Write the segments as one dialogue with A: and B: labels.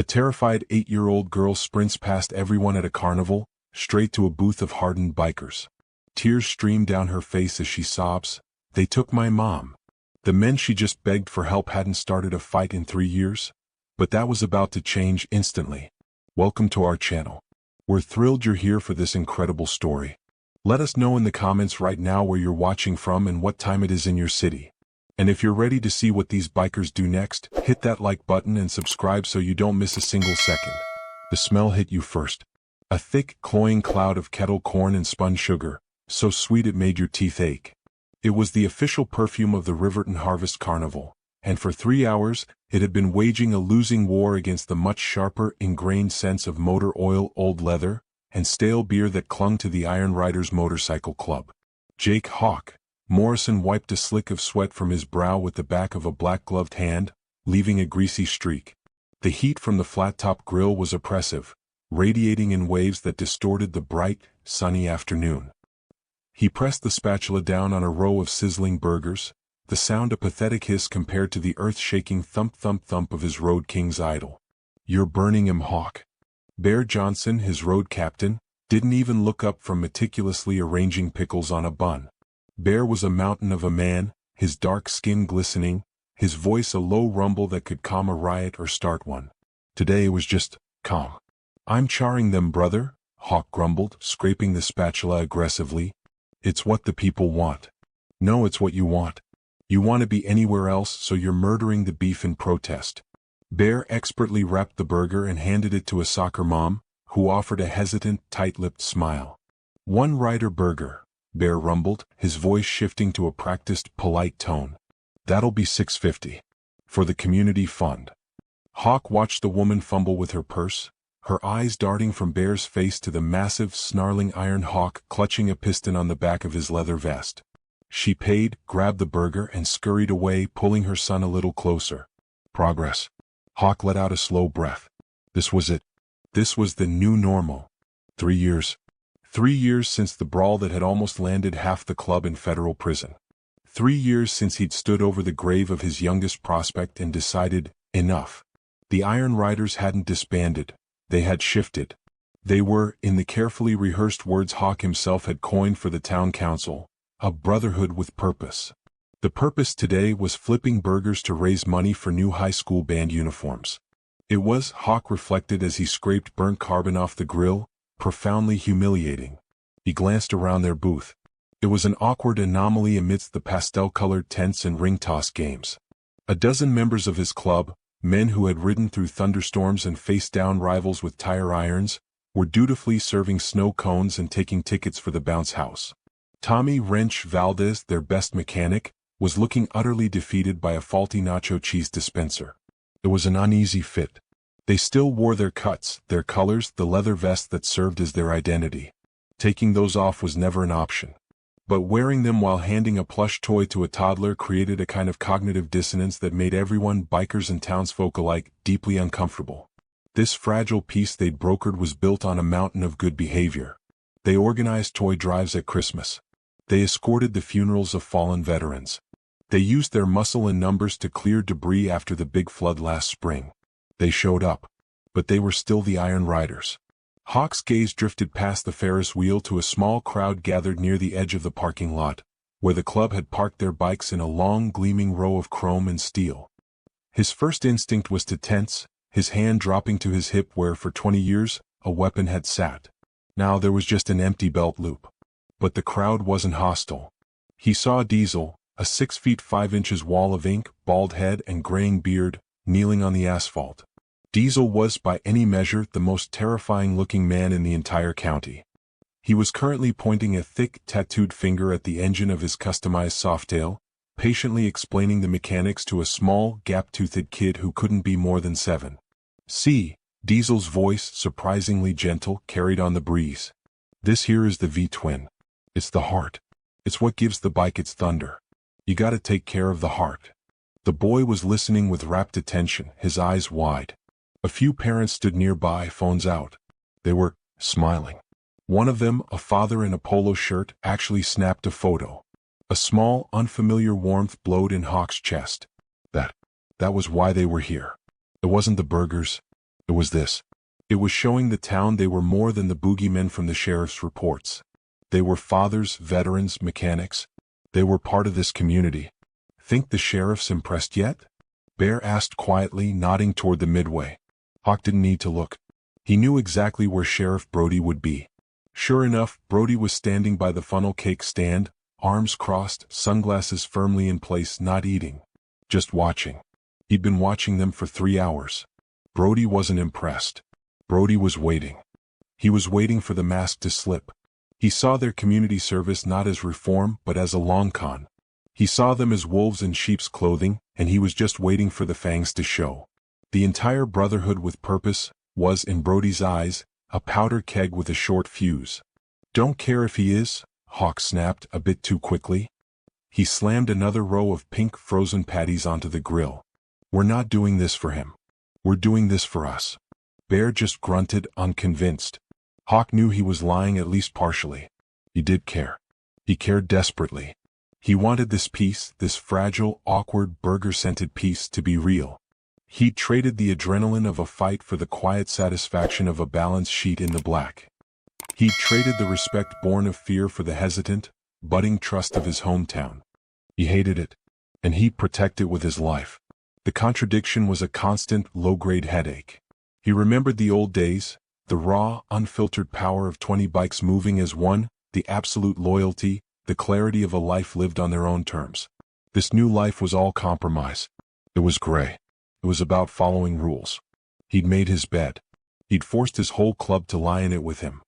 A: A terrified 8-year-old girl sprints past everyone at a carnival, straight to a booth of hardened bikers. Tears stream down her face as she sobs, "They took my mom." The men she just begged for help hadn't started a fight in 3 years, but that was about to change instantly. Welcome to our channel. We're thrilled you're here for this incredible story. Let us know in the comments right now where you're watching from and what time it is in your city. And if you're ready to see what these bikers do next, hit that like button and subscribe so you don't miss a single second. The smell hit you first. A thick, cloying cloud of kettle corn and spun sugar, so sweet it made your teeth ache. It was the official perfume of the Riverton Harvest Carnival, and for 3 hours, it had been waging a losing war against the much sharper, ingrained scents of motor oil, old leather, and stale beer that clung to the Iron Riders Motorcycle Club. Jake Hawk Morrison wiped a slick of sweat from his brow with the back of a black-gloved hand, leaving a greasy streak. The heat from the flat-top grill was oppressive, radiating in waves that distorted the bright, sunny afternoon. He pressed the spatula down on a row of sizzling burgers, the sound a pathetic hiss compared to the earth-shaking thump-thump-thump of his Road King's idol. "You're burning him, Hawk." Bear Johnson, his road captain, didn't even look up from meticulously arranging pickles on a bun. Bear was a mountain of a man, his dark skin glistening, his voice a low rumble that could calm a riot or start one. Today it was just calm. "I'm charring them, brother," Hawk grumbled, scraping the spatula aggressively. "It's what the people want." "No, it's what you want. You want to be anywhere else, so you're murdering the beef in protest." Bear expertly wrapped the burger and handed it to a soccer mom, who offered a hesitant, tight-lipped smile. "One rider burger," Bear rumbled, his voice shifting to a practiced, polite tone. "That'll be $6.50. For the community fund." Hawk watched the woman fumble with her purse, her eyes darting from Bear's face to the massive, snarling Iron Hawk clutching a piston on the back of his leather vest. She paid, grabbed the burger, and scurried away, pulling her son a little closer. Progress. Hawk let out a slow breath. This was it. This was the new normal. 3 years. 3 years since the brawl that had almost landed half the club in federal prison. 3 years since he'd stood over the grave of his youngest prospect and decided, enough. The Iron Riders hadn't disbanded. They had shifted. They were, in the carefully rehearsed words Hawk himself had coined for the town council, a brotherhood with purpose. The purpose today was flipping burgers to raise money for new high school band uniforms. It was, Hawk reflected as he scraped burnt carbon off the grill, profoundly humiliating. He glanced around their booth. It was an awkward anomaly amidst the pastel-colored tents and ring-toss games. A dozen members of his club, men who had ridden through thunderstorms and faced down rivals with tire irons, were dutifully serving snow cones and taking tickets for the bounce house. Tommy Wrench Valdez, their best mechanic, was looking utterly defeated by a faulty nacho cheese dispenser. It was an uneasy fit. They still wore their cuts, their colors, the leather vest that served as their identity. Taking those off was never an option. But wearing them while handing a plush toy to a toddler created a kind of cognitive dissonance that made everyone, bikers and townsfolk alike, deeply uncomfortable. This fragile peace they'd brokered was built on a mountain of good behavior. They organized toy drives at Christmas. They escorted the funerals of fallen veterans. They used their muscle and numbers to clear debris after the big flood last spring. They showed up. But they were still the Iron Riders. Hawk's gaze drifted past the Ferris wheel to a small crowd gathered near the edge of the parking lot, where the club had parked their bikes in a long, gleaming row of chrome and steel. His first instinct was to tense, his hand dropping to his hip where for 20 years, a weapon had sat. Now there was just an empty belt loop. But the crowd wasn't hostile. He saw Diesel, a 6 feet 5 inches wall of ink, bald head and graying beard, kneeling on the asphalt. Diesel was, by any measure, the most terrifying-looking man in the entire county. He was currently pointing a thick, tattooed finger at the engine of his customized Softail, patiently explaining the mechanics to a small, gap-toothed kid who couldn't be more than 7. "See," Diesel's voice, surprisingly gentle, carried on the breeze. "This here is the V-twin. It's the heart. It's what gives the bike its thunder. You gotta take care of the heart." The boy was listening with rapt attention, his eyes wide. A few parents stood nearby, phones out. They were smiling. One of them, a father in a polo shirt, actually snapped a photo. A small, unfamiliar warmth glowed in Hawk's chest. That was why they were here. It wasn't the burgers. It was this. It was showing the town they were more than the boogeymen from the sheriff's reports. They were fathers, veterans, mechanics. They were part of this community. Think the sheriff's impressed yet? Bear asked quietly, nodding toward the midway. Hawk didn't need to look. He knew exactly where Sheriff Brody would be. Sure enough, Brody was standing by the funnel cake stand, arms crossed, sunglasses firmly in place, not eating. Just watching. He'd been watching them for 3 hours. Brody wasn't impressed. Brody was waiting. He was waiting for the mask to slip. He saw their community service not as reform but as a long con. He saw them as wolves in sheep's clothing, and he was just waiting for the fangs to show. The entire brotherhood with purpose was, in Brody's eyes, a powder keg with a short fuse. Don't care if he is, Hawk snapped a bit too quickly. He slammed another row of pink frozen patties onto the grill. We're not doing this for him. We're doing this for us. Bear just grunted, unconvinced. Hawk knew he was lying at least partially. He did care. He cared desperately. He wanted this piece, this fragile, awkward, burger-scented piece, to be real. He'd traded the adrenaline of a fight for the quiet satisfaction of a balance sheet in the black. He'd traded the respect born of fear for the hesitant, budding trust of his hometown. He hated it, and he'd protect it with his life. The contradiction was a constant, low-grade headache. He remembered the old days, the raw, unfiltered power of 20 bikes moving as one, the absolute loyalty, the clarity of a life lived on their own terms. This new life was all compromise. It was gray. It was about following rules. He'd made his bed. He'd forced his whole club to lie in it with him.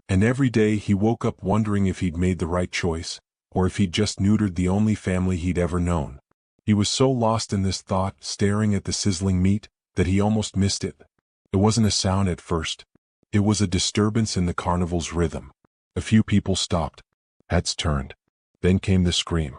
A: And every day he woke up wondering if he'd made the right choice, or if he'd just neutered the only family he'd ever known. He was so lost in this thought, staring at the sizzling meat, that he almost missed it. It wasn't a sound at first. It was a disturbance in the carnival's rhythm. A few people stopped. Heads turned. Then came the scream.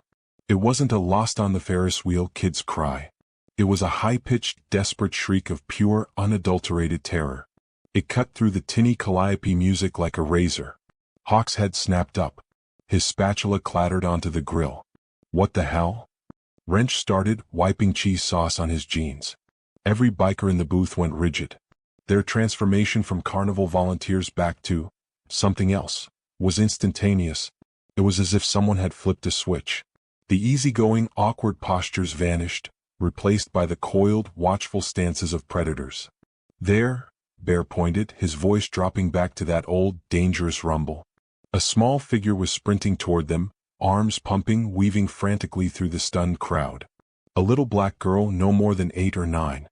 A: It wasn't a lost on the Ferris wheel kid's cry. It was a high-pitched, desperate shriek of pure, unadulterated terror. It cut through the tinny calliope music like a razor. Hawk's head snapped up. His spatula clattered onto the grill. What the hell? Wrench started, wiping cheese sauce on his jeans. Every biker in the booth went rigid. Their transformation from carnival volunteers back to something else was instantaneous. It was as if someone had flipped a switch. The easygoing, awkward postures vanished, replaced by the coiled, watchful stances of predators. There, Bear pointed, his voice dropping back to that old, dangerous rumble. A small figure was sprinting toward them, arms pumping, weaving frantically through the stunned crowd. A little black girl no more than 8 or 9.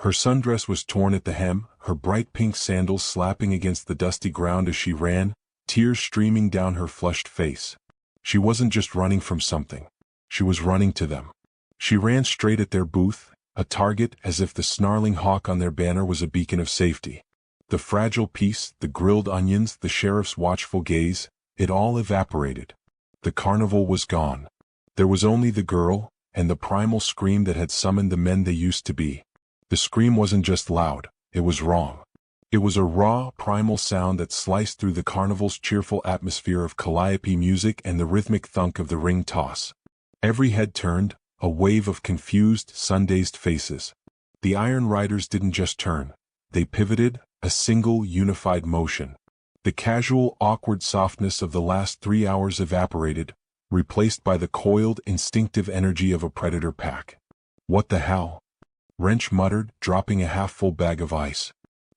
A: Her sundress was torn at the hem, her bright pink sandals slapping against the dusty ground as she ran, tears streaming down her flushed face. She wasn't just running from something. She was running to them. She ran straight at their booth, a target as if the snarling hawk on their banner was a beacon of safety. The fragile piece, the grilled onions, the sheriff's watchful gaze, it all evaporated. The carnival was gone. There was only the girl, and the primal scream that had summoned the men they used to be. The scream wasn't just loud, it was wrong. It was a raw, primal sound that sliced through the carnival's cheerful atmosphere of calliope music and the rhythmic thunk of the ring toss. Every head turned, a wave of confused, sun-dazed faces. The Iron Riders didn't just turn. They pivoted, a single, unified motion. The casual, awkward softness of the last 3 hours evaporated, replaced by the coiled, instinctive energy of a predator pack. What the hell? Wrench muttered, dropping a half-full bag of ice.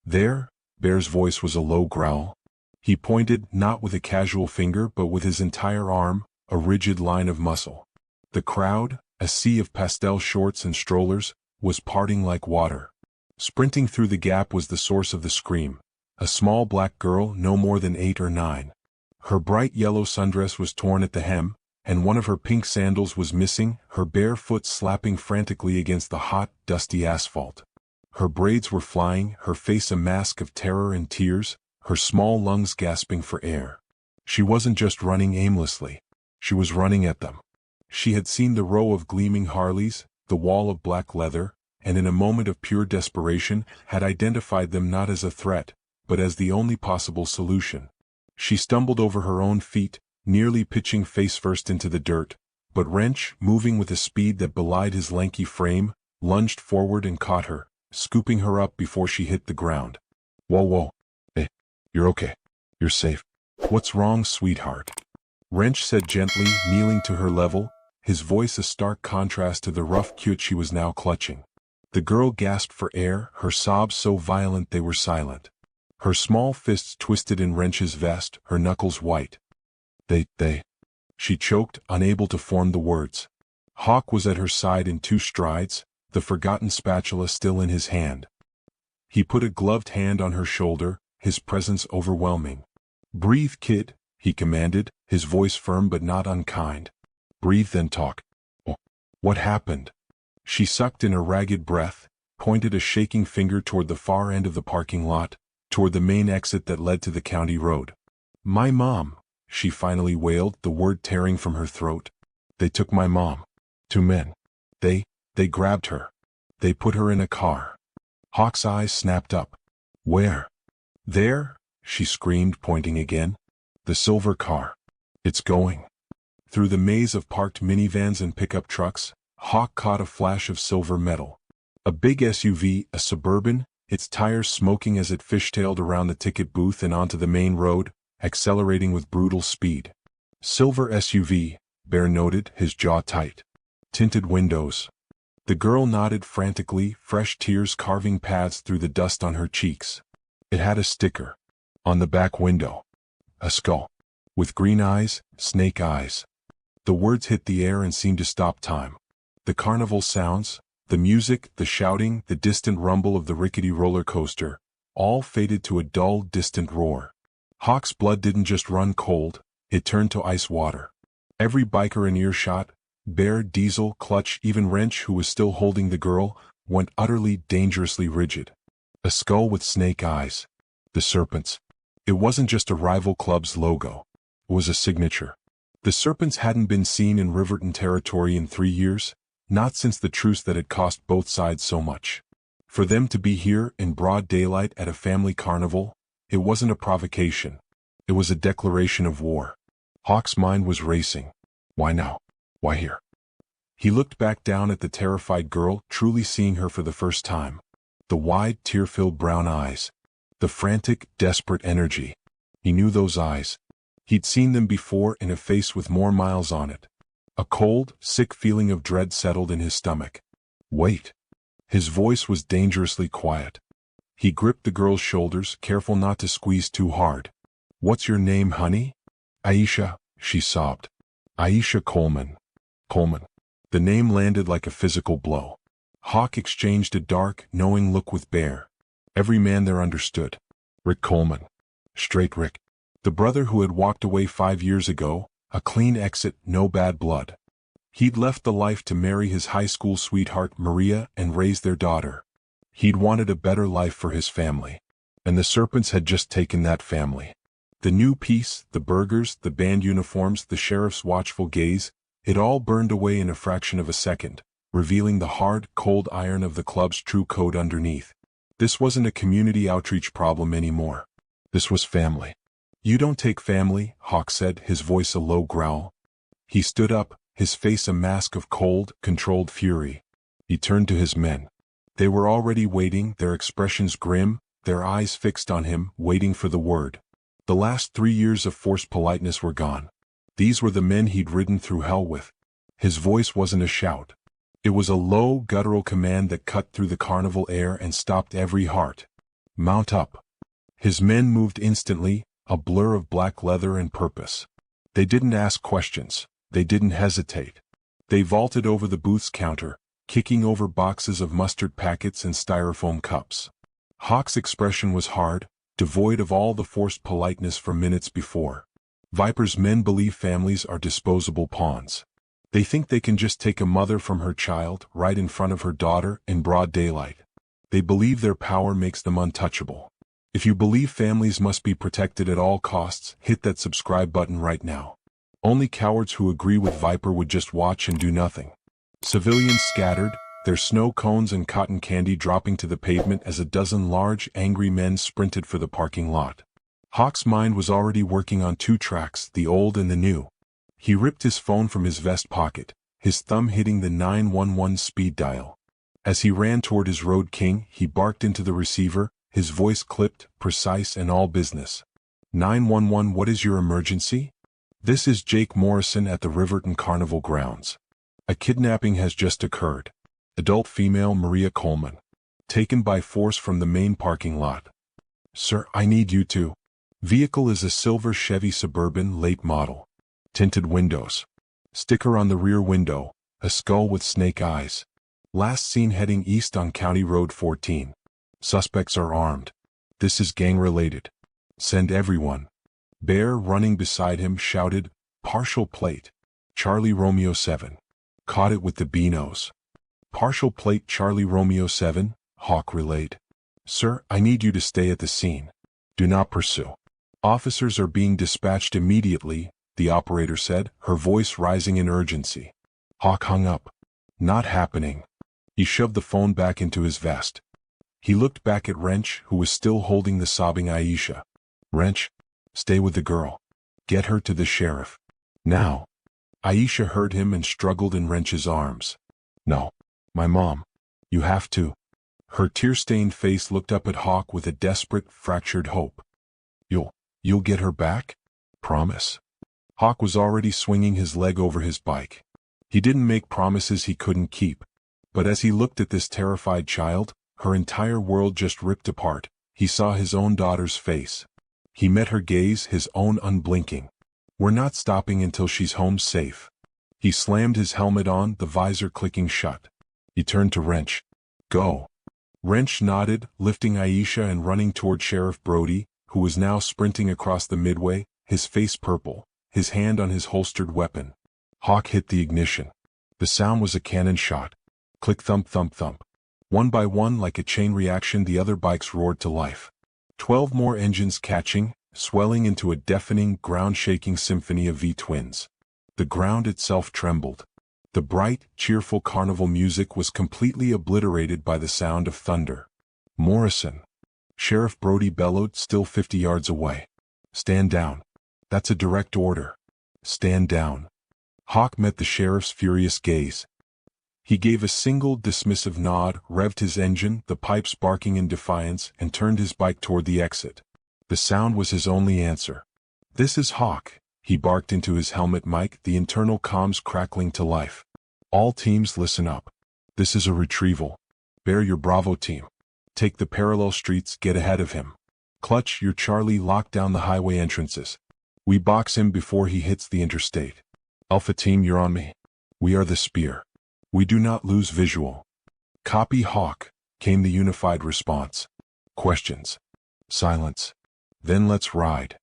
A: There, Bear's voice was a low growl. He pointed, not with a casual finger but with his entire arm, a rigid line of muscle. The crowd, a sea of pastel shorts and strollers, was parting like water. Sprinting through the gap was the source of the scream, a small black girl no more than 8 or 9. Her bright yellow sundress was torn at the hem, and one of her pink sandals was missing, her bare foot slapping frantically against the hot, dusty asphalt. Her braids were flying, her face a mask of terror and tears, her small lungs gasping for air. She wasn't just running aimlessly. She was running at them. She had seen the row of gleaming Harleys, the wall of black leather, and in a moment of pure desperation had identified them not as a threat, but as the only possible solution. She stumbled over her own feet, nearly pitching face-first into the dirt, but Wrench, moving with a speed that belied his lanky frame, lunged forward and caught her, scooping her up before she hit the ground. Whoa, whoa. Hey, you're okay. You're safe. What's wrong, sweetheart? Wrench said gently, kneeling to her level, his voice a stark contrast to the rough cute she was now clutching. The girl gasped for air, her sobs so violent they were silent. Her small fists twisted in Wrench's vest, her knuckles white. She choked, unable to form the words. Hawk was at her side in 2 strides, the forgotten spatula still in his hand. He put a gloved hand on her shoulder, his presence overwhelming. Breathe, kid, he commanded, his voice firm but not unkind. Breathe, then talk. Oh, what happened? She sucked in a ragged breath, pointed a shaking finger toward the far end of the parking lot, toward the main exit that led to the county road. My mom, she finally wailed, the word tearing from her throat. They took my mom. 2 men. They grabbed her. They put her in a car. Hawk's eyes snapped up. Where? There, she screamed, pointing again. The silver car. It's going. Through the maze of parked minivans and pickup trucks, Hawk caught a flash of silver metal. A big SUV, a Suburban, its tires smoking as it fishtailed around the ticket booth and onto the main road, accelerating with brutal speed. Silver SUV, Bear noted, his jaw tight. Tinted windows. The girl nodded frantically, fresh tears carving paths through the dust on her cheeks. It had a sticker. On the back window. A skull. With green eyes, snake eyes. The words hit the air and seemed to stop time. The carnival sounds, the music, the shouting, the distant rumble of the rickety roller coaster, all faded to a dull, distant roar. Hawk's blood didn't just run cold, it turned to ice water. Every biker in earshot, Bear, Diesel, Clutch, even Wrench, who was still holding the girl, went utterly, dangerously rigid. A skull with snake eyes. The Serpents. It wasn't just a rival club's logo. It was a signature. The Serpents hadn't been seen in Riverton territory in 3 years, not since the truce that had cost both sides so much. For them to be here in broad daylight at a family carnival, it wasn't a provocation. It was a declaration of war. Hawk's mind was racing. Why now? Why here? He looked back down at the terrified girl, truly seeing her for the first time. The wide, tear-filled brown eyes. The frantic, desperate energy. He knew those eyes. He'd seen them before in a face with more miles on it. A cold, sick feeling of dread settled in his stomach. Wait. His voice was dangerously quiet. He gripped the girl's shoulders, careful not to squeeze too hard. What's your name, honey? Aisha, she sobbed. Aisha Coleman. Coleman. The name landed like a physical blow. Hawk exchanged a dark, knowing look with Bear. Every man there understood. Rick Coleman. Straight Rick. The brother who had walked away 5 years ago, a clean exit, no bad blood. He'd left the life to marry his high school sweetheart Maria and raise their daughter. He'd wanted a better life for his family. And the Serpents had just taken that family. The new piece, the burgers, the band uniforms, the sheriff's watchful gaze, it all burned away in a fraction of a second, revealing the hard, cold iron of the club's true code underneath. This wasn't a community outreach problem anymore. This was family. You don't take family, Hawk said, his voice a low growl. He stood up, his face a mask of cold, controlled fury. He turned to his men. They were already waiting, their expressions grim, their eyes fixed on him, waiting for the word. The last 3 years of forced politeness were gone. These were the men he'd ridden through hell with. His voice wasn't a shout. It was a low, guttural command that cut through the carnival air and stopped every heart. Mount up. His men moved instantly, a blur of black leather and purpose. They didn't ask questions. They didn't hesitate. They vaulted over the booth's counter, kicking over boxes of mustard packets and styrofoam cups. Hawk's expression was hard, devoid of all the forced politeness from minutes before. Viper's men believe families are disposable pawns. They think they can just take a mother from her child right in front of her daughter in broad daylight. They believe their power makes them untouchable. If you believe families must be protected at all costs, hit that subscribe button right now. Only cowards who agree with Viper would just watch and do nothing. Civilians scattered, their snow cones and cotton candy dropping to the pavement as a dozen large, angry men sprinted for the parking lot. Hawk's mind was already working on 2 tracks, the old and the new. He ripped his phone from his vest pocket, his thumb hitting the 911 speed dial. As he ran toward his road king, he barked into the receiver, his voice clipped, precise and all business. 911, what is your emergency? This is Jake Morrison at the Riverton Carnival grounds. A kidnapping has just occurred. Adult female Maria Coleman. Taken by force from the main parking lot. Sir, I need you to. Vehicle is a silver Chevy Suburban late model. Tinted windows. Sticker on the rear window, a skull with snake eyes. Last seen heading east on County Road 14. Suspects are armed. This is gang-related. Send everyone. Bear, running beside him, shouted, partial plate. Charlie Romeo 7. Caught it with the Beanos. Partial plate Charlie Romeo 7, Hawk relayed. Sir, I need you to stay at the scene. Do not pursue. Officers are being dispatched immediately, the operator said, her voice rising in urgency. Hawk hung up. Not happening. He shoved the phone back into his vest. He looked back at Wrench, who was still holding the sobbing Aisha. Wrench, stay with the girl. Get her to the sheriff. Now. Aisha heard him and struggled in Wrench's arms. No. My mom. You have to. Her tear-stained face looked up at Hawk with a desperate, fractured hope. You'll get her back? Promise. Hawk was already swinging his leg over his bike. He didn't make promises he couldn't keep. But as he looked at this terrified child, her entire world just ripped apart. He saw his own daughter's face. He met her gaze, his own unblinking. We're not stopping until she's home safe. He slammed his helmet on, the visor clicking shut. He turned to Wrench. Go. Wrench nodded, lifting Aisha and running toward Sheriff Brody, who was now sprinting across the midway, his face purple, his hand on his holstered weapon. Hawk hit the ignition. The sound was a cannon shot. Click, thump, thump, thump. One by one, like a chain reaction, the other bikes roared to life. 12 more engines catching, swelling into a deafening, ground-shaking symphony of V-twins. The ground itself trembled. The bright, cheerful carnival music was completely obliterated by the sound of thunder. Morrison. Sheriff Brody bellowed, still 50 yards away. Stand down. That's a direct order. Stand down. Hawk met the sheriff's furious gaze. He gave a single dismissive nod, revved his engine, the pipes barking in defiance, and turned his bike toward the exit. The sound was his only answer. This is Hawk, he barked into his helmet mic, the internal comms crackling to life. All teams listen up. This is a retrieval. Bear, your Bravo team. Take the parallel streets, get ahead of him. Clutch, your Charlie, lock down the highway entrances. We box him before he hits the interstate. Alpha team, you're on me. We are the spear. We do not lose visual. Copy, Hawk, came the unified response. Questions. Silence. Then let's ride.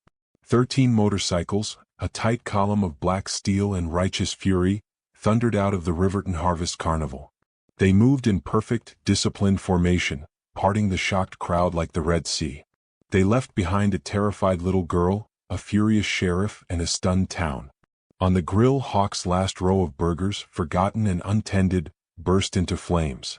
A: 13 motorcycles, a tight column of black steel and righteous fury, thundered out of the Riverton Harvest Carnival. They moved in perfect, disciplined formation, parting the shocked crowd like the Red Sea. They left behind a terrified little girl, a furious sheriff, and a stunned town. On the grill, Hawk's last row of burgers, forgotten and untended, burst into flames.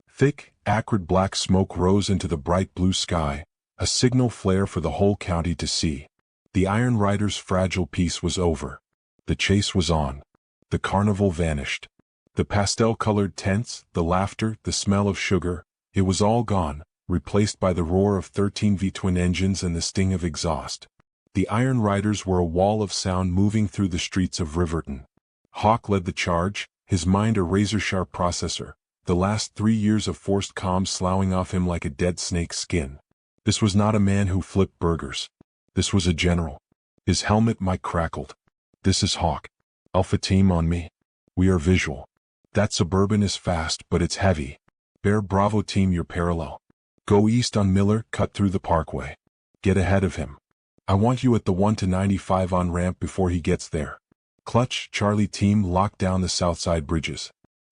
A: Thick, acrid black smoke rose into the bright blue sky, a signal flare for the whole county to see. The Iron Rider's fragile peace was over. The chase was on. The carnival vanished. The pastel-colored tents, the laughter, the smell of sugar, it was all gone, replaced by the roar of 13 V-twin engines and the sting of exhaust. The Iron Riders were a wall of sound moving through the streets of Riverton. Hawk led the charge, his mind a razor-sharp processor, the last 3 years of forced calm sloughing off him like a dead snake's skin. This was not a man who flipped burgers. This was a general. His helmet mic crackled. This is Hawk. Alpha team on me. We are visual. That Suburban is fast, but it's heavy. Bear, Bravo team, you're parallel. Go east on Miller, cut through the parkway. Get ahead of him. I want you at the 1 to 95 on-ramp before he gets there. Clutch, Charlie team, lock down the southside bridges.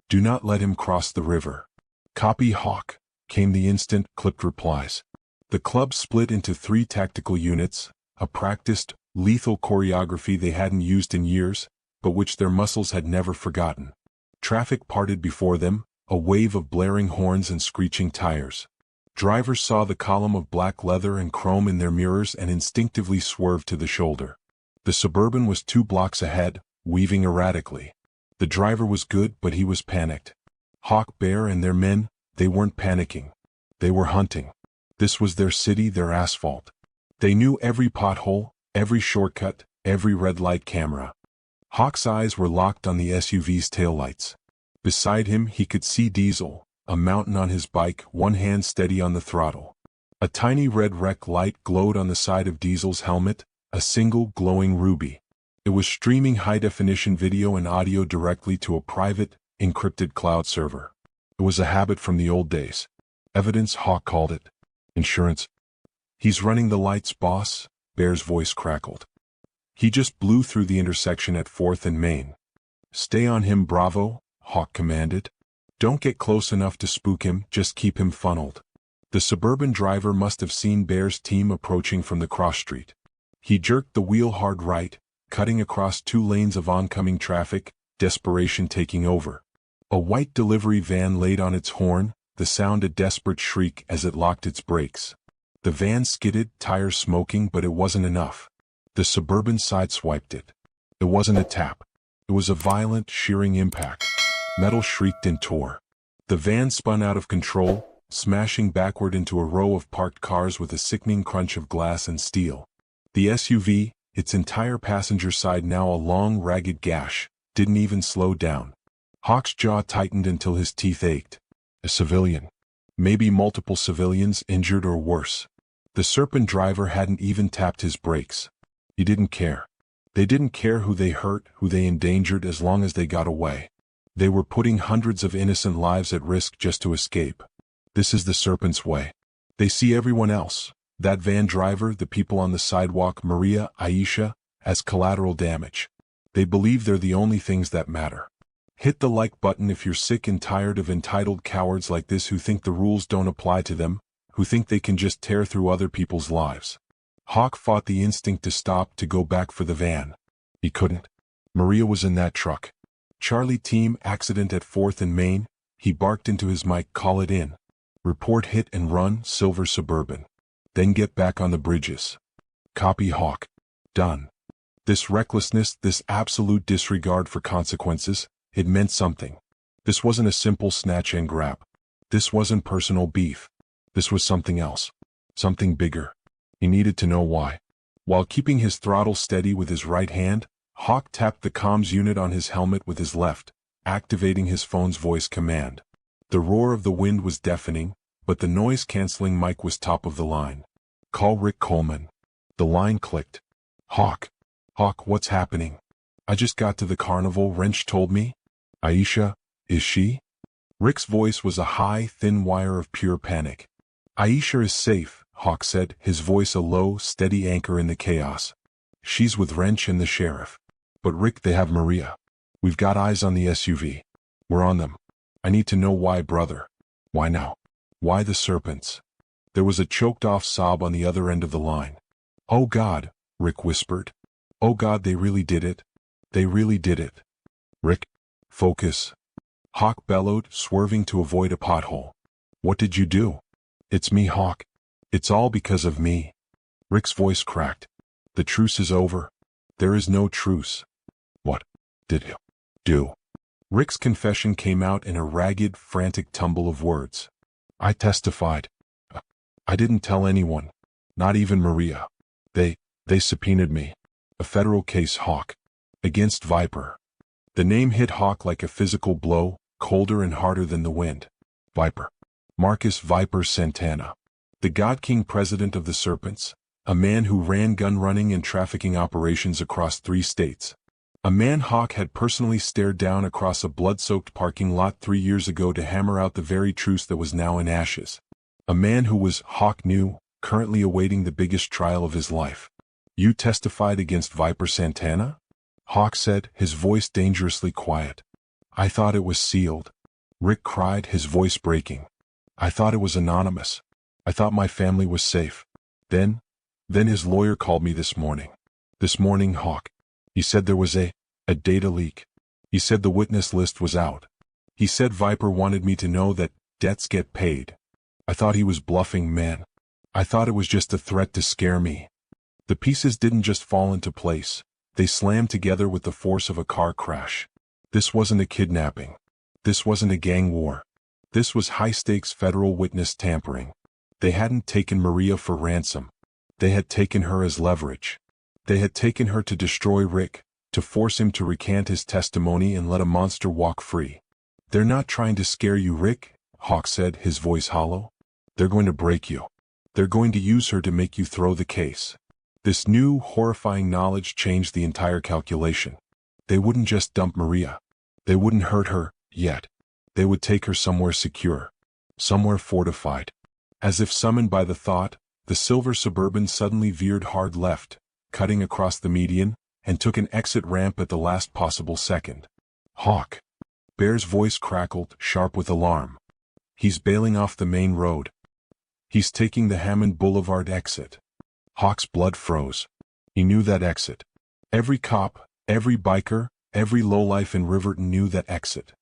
A: Do not let him cross the river. Copy, Hawk, came the instant, clipped replies. The club split into 3 tactical units, a practiced, lethal choreography they hadn't used in years, but which their muscles had never forgotten. Traffic parted before them, a wave of blaring horns and screeching tires. Drivers saw the column of black leather and chrome in their mirrors and instinctively swerved to the shoulder. The Suburban was 2 blocks ahead, weaving erratically. The driver was good, but he was panicked. Hawk, Bear, and their men, They weren't panicking. They were hunting. This was their city, their asphalt. They knew every pothole, every shortcut, every red light camera. Hawk's eyes were locked on the SUV's taillights. Beside him he could see Diesel, a mountain on his bike, one hand steady on the throttle. A tiny red rec light glowed on the side of Diesel's helmet, a single glowing ruby. It was streaming high-definition video and audio directly to a private, encrypted cloud server. It was a habit from the old days. Evidence, Hawk called it. Insurance. He's running the lights, boss, Bear's voice crackled. He just blew through the intersection at 4th and Main. Stay on him, Bravo, Hawk commanded. Don't get close enough to spook him, just keep him funneled. The suburban driver must have seen Bear's team approaching from the cross street. He jerked the wheel hard right, cutting across 2 lanes of oncoming traffic, desperation taking over. A white delivery van laid on its horn, the sound a desperate shriek as it locked its brakes. The van skidded, tires smoking, but it wasn't enough. The Suburban sideswiped it. It wasn't a tap. It was a violent, shearing impact. Metal shrieked and tore. The van spun out of control, smashing backward into a row of parked cars with a sickening crunch of glass and steel. The SUV, its entire passenger side now a long, ragged gash, didn't even slow down. Hawk's jaw tightened until his teeth ached. A civilian. Maybe multiple civilians injured or worse. The Serpent driver hadn't even tapped his brakes. He didn't care. They didn't care who they hurt, who they endangered, as long as they got away. They were putting hundreds of innocent lives at risk just to escape. This is the Serpent's way. They see everyone else, that van driver, the people on the sidewalk, Maria, Aisha, as collateral damage. They believe they're the only things that matter. Hit the like button if you're sick and tired of entitled cowards like this who think the rules don't apply to them, who think they can just tear through other people's lives. Hawk fought the instinct to stop, to go back for the van. He couldn't. Maria was in that truck. Charlie team, accident at 4th and Main. He barked into his mic, call it in. Report hit and run, silver Suburban. Then get back on the bridges. Copy, Hawk. Done. This recklessness, this absolute disregard for consequences, it meant something. This wasn't a simple snatch and grab. This wasn't personal beef. This was something else. Something bigger. He needed to know why. While keeping his throttle steady with his right hand, Hawk tapped the comms unit on his helmet with his left, activating his phone's voice command. The roar of the wind was deafening, but the noise-canceling mic was top of the line. Call Rick Coleman. The line clicked. Hawk, what's happening? I just got to the carnival, Wrench told me. Aisha, is she? Rick's voice was a high, thin wire of pure panic. Aisha is safe, Hawk said, his voice a low, steady anchor in the chaos. She's with Wrench and the sheriff. But Rick, they have Maria. We've got eyes on the SUV. We're on them. I need to know why, brother. Why now? Why the Serpents? There was a choked-off sob on the other end of the line. Oh God, Rick whispered. Oh God, they really did it. They really did it. Rick, focus. Hawk bellowed, swerving to avoid a pothole. What did you do? It's me, Hawk. It's all because of me. Rick's voice cracked. The truce is over. There is no truce. What did you do? Rick's confession came out in a ragged, frantic tumble of words. I testified. I didn't tell anyone. Not even Maria. They subpoenaed me. A federal case, Hawk. Against Viper. The name hit Hawk like a physical blow, colder and harder than the wind. Viper. Marcus Viper Santana. The God King president of the Serpents. A man who ran gun running and trafficking operations across 3 states. A man Hawk had personally stared down across a blood-soaked parking lot 3 years ago to hammer out the very truce that was now in ashes. A man who was, Hawk knew, currently awaiting the biggest trial of his life. You testified against Viper Santana? Hawk said, his voice dangerously quiet. I thought it was sealed. Rick cried, his voice breaking. I thought it was anonymous. I thought my family was safe. Then his lawyer called me this morning. This morning, Hawk. He said there was a data leak. He said the witness list was out. He said Viper wanted me to know that debts get paid. I thought he was bluffing, man. I thought it was just a threat to scare me. The pieces didn't just fall into place. They slammed together with the force of a car crash. This wasn't a kidnapping. This wasn't a gang war. This was high-stakes federal witness tampering. They hadn't taken Maria for ransom. They had taken her as leverage. They had taken her to destroy Rick, to force him to recant his testimony and let a monster walk free. "They're not trying to scare you, Rick," Hawk said, his voice hollow. "They're going to break you. They're going to use her to make you throw the case." This new, horrifying knowledge changed the entire calculation. They wouldn't just dump Maria. They wouldn't hurt her, yet. They would take her somewhere secure. Somewhere fortified. As if summoned by the thought, the silver Suburban suddenly veered hard left, cutting across the median, and took an exit ramp at the last possible second. "Hawk." Bear's voice crackled, sharp with alarm. "He's bailing off the main road. He's taking the Hammond Boulevard exit." Hawk's blood froze. He knew that exit. Every cop, every biker, every lowlife in Riverton knew that exit.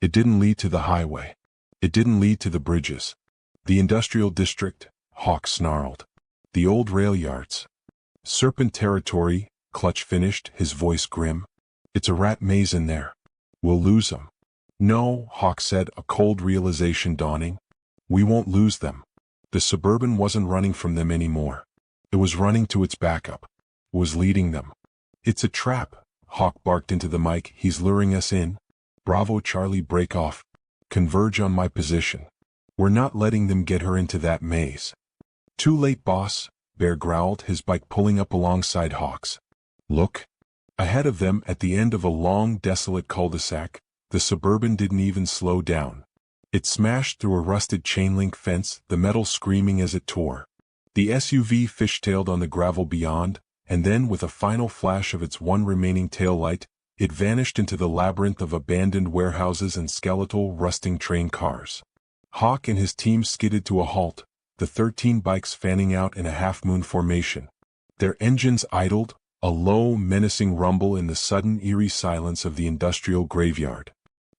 A: It didn't lead to the highway. It didn't lead to the bridges. The industrial district, Hawk snarled. The old rail yards. "Serpent territory," Clutch finished, his voice grim. "It's a rat maze in there. We'll lose them." "No," Hawk said, a cold realization dawning. "We won't lose them." The Suburban wasn't running from them anymore. It was running to its backup. It was leading them. "It's a trap," Hawk barked into the mic. "He's luring us in." "Bravo Charlie, break off. Converge on my position. We're not letting them get her into that maze." "Too late, boss," Bear growled, his bike pulling up alongside Hawk's. "Look." Ahead of them, at the end of a long, desolate cul-de-sac, the Suburban didn't even slow down. It smashed through a rusted chain-link fence, the metal screaming as it tore. The SUV fishtailed on the gravel beyond, and then with a final flash of its one remaining taillight, it vanished into the labyrinth of abandoned warehouses and skeletal, rusting train cars. Hawk and his team skidded to a halt, the 13 bikes fanning out in a half-moon formation. Their engines idled, a low, menacing rumble in the sudden, eerie silence of the industrial graveyard.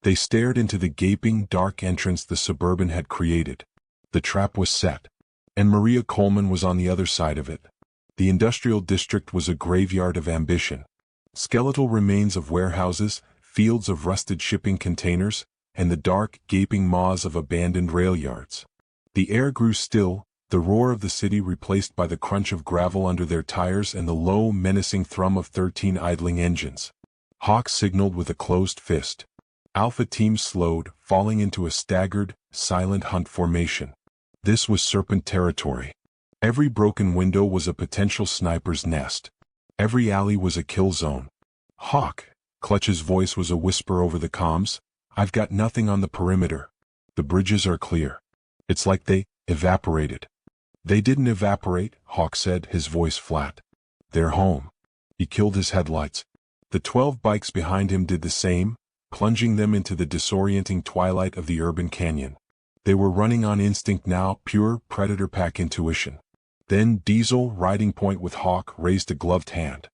A: They stared into the gaping, dark entrance the Suburban had created. The trap was set. And Maria Coleman was on the other side of it. The industrial district was a graveyard of ambition. Skeletal remains of warehouses, fields of rusted shipping containers, and the dark, gaping maws of abandoned rail yards. The air grew still, the roar of the city replaced by the crunch of gravel under their tires and the low, menacing thrum of 13 idling engines. Hawk signaled with a closed fist. Alpha Team slowed, falling into a staggered, silent hunt formation. This was Serpent territory. Every broken window was a potential sniper's nest. Every alley was a kill zone. "Hawk," Clutch's voice was a whisper over the comms, "I've got nothing on the perimeter. The bridges are clear." It's like they evaporated. "They didn't evaporate," Hawk said, his voice flat. "They're home." He killed his headlights. The 12 bikes behind him did the same, plunging them into the disorienting twilight of the urban canyon. They were running on instinct now, pure predator pack intuition. Then Diesel, riding point with Hawk, raised a gloved hand.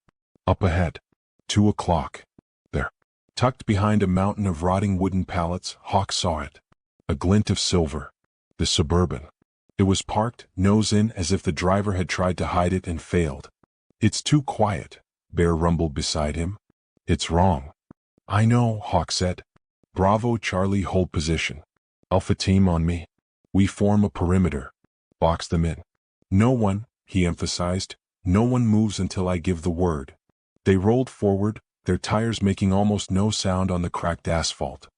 A: Up ahead. 2 o'clock. There. Tucked behind a mountain of rotting wooden pallets, Hawk saw it. A glint of silver. The Suburban. It was parked, nose in, as if the driver had tried to hide it and failed. "It's too quiet," Bear rumbled beside him. "It's wrong." "I know," Hawk said. "Bravo Charlie, hold position. Alpha Team on me. We form a perimeter. Box them in. No one," he emphasized, "no one moves until I give the word." They rolled forward, their tires making almost no sound on the cracked asphalt.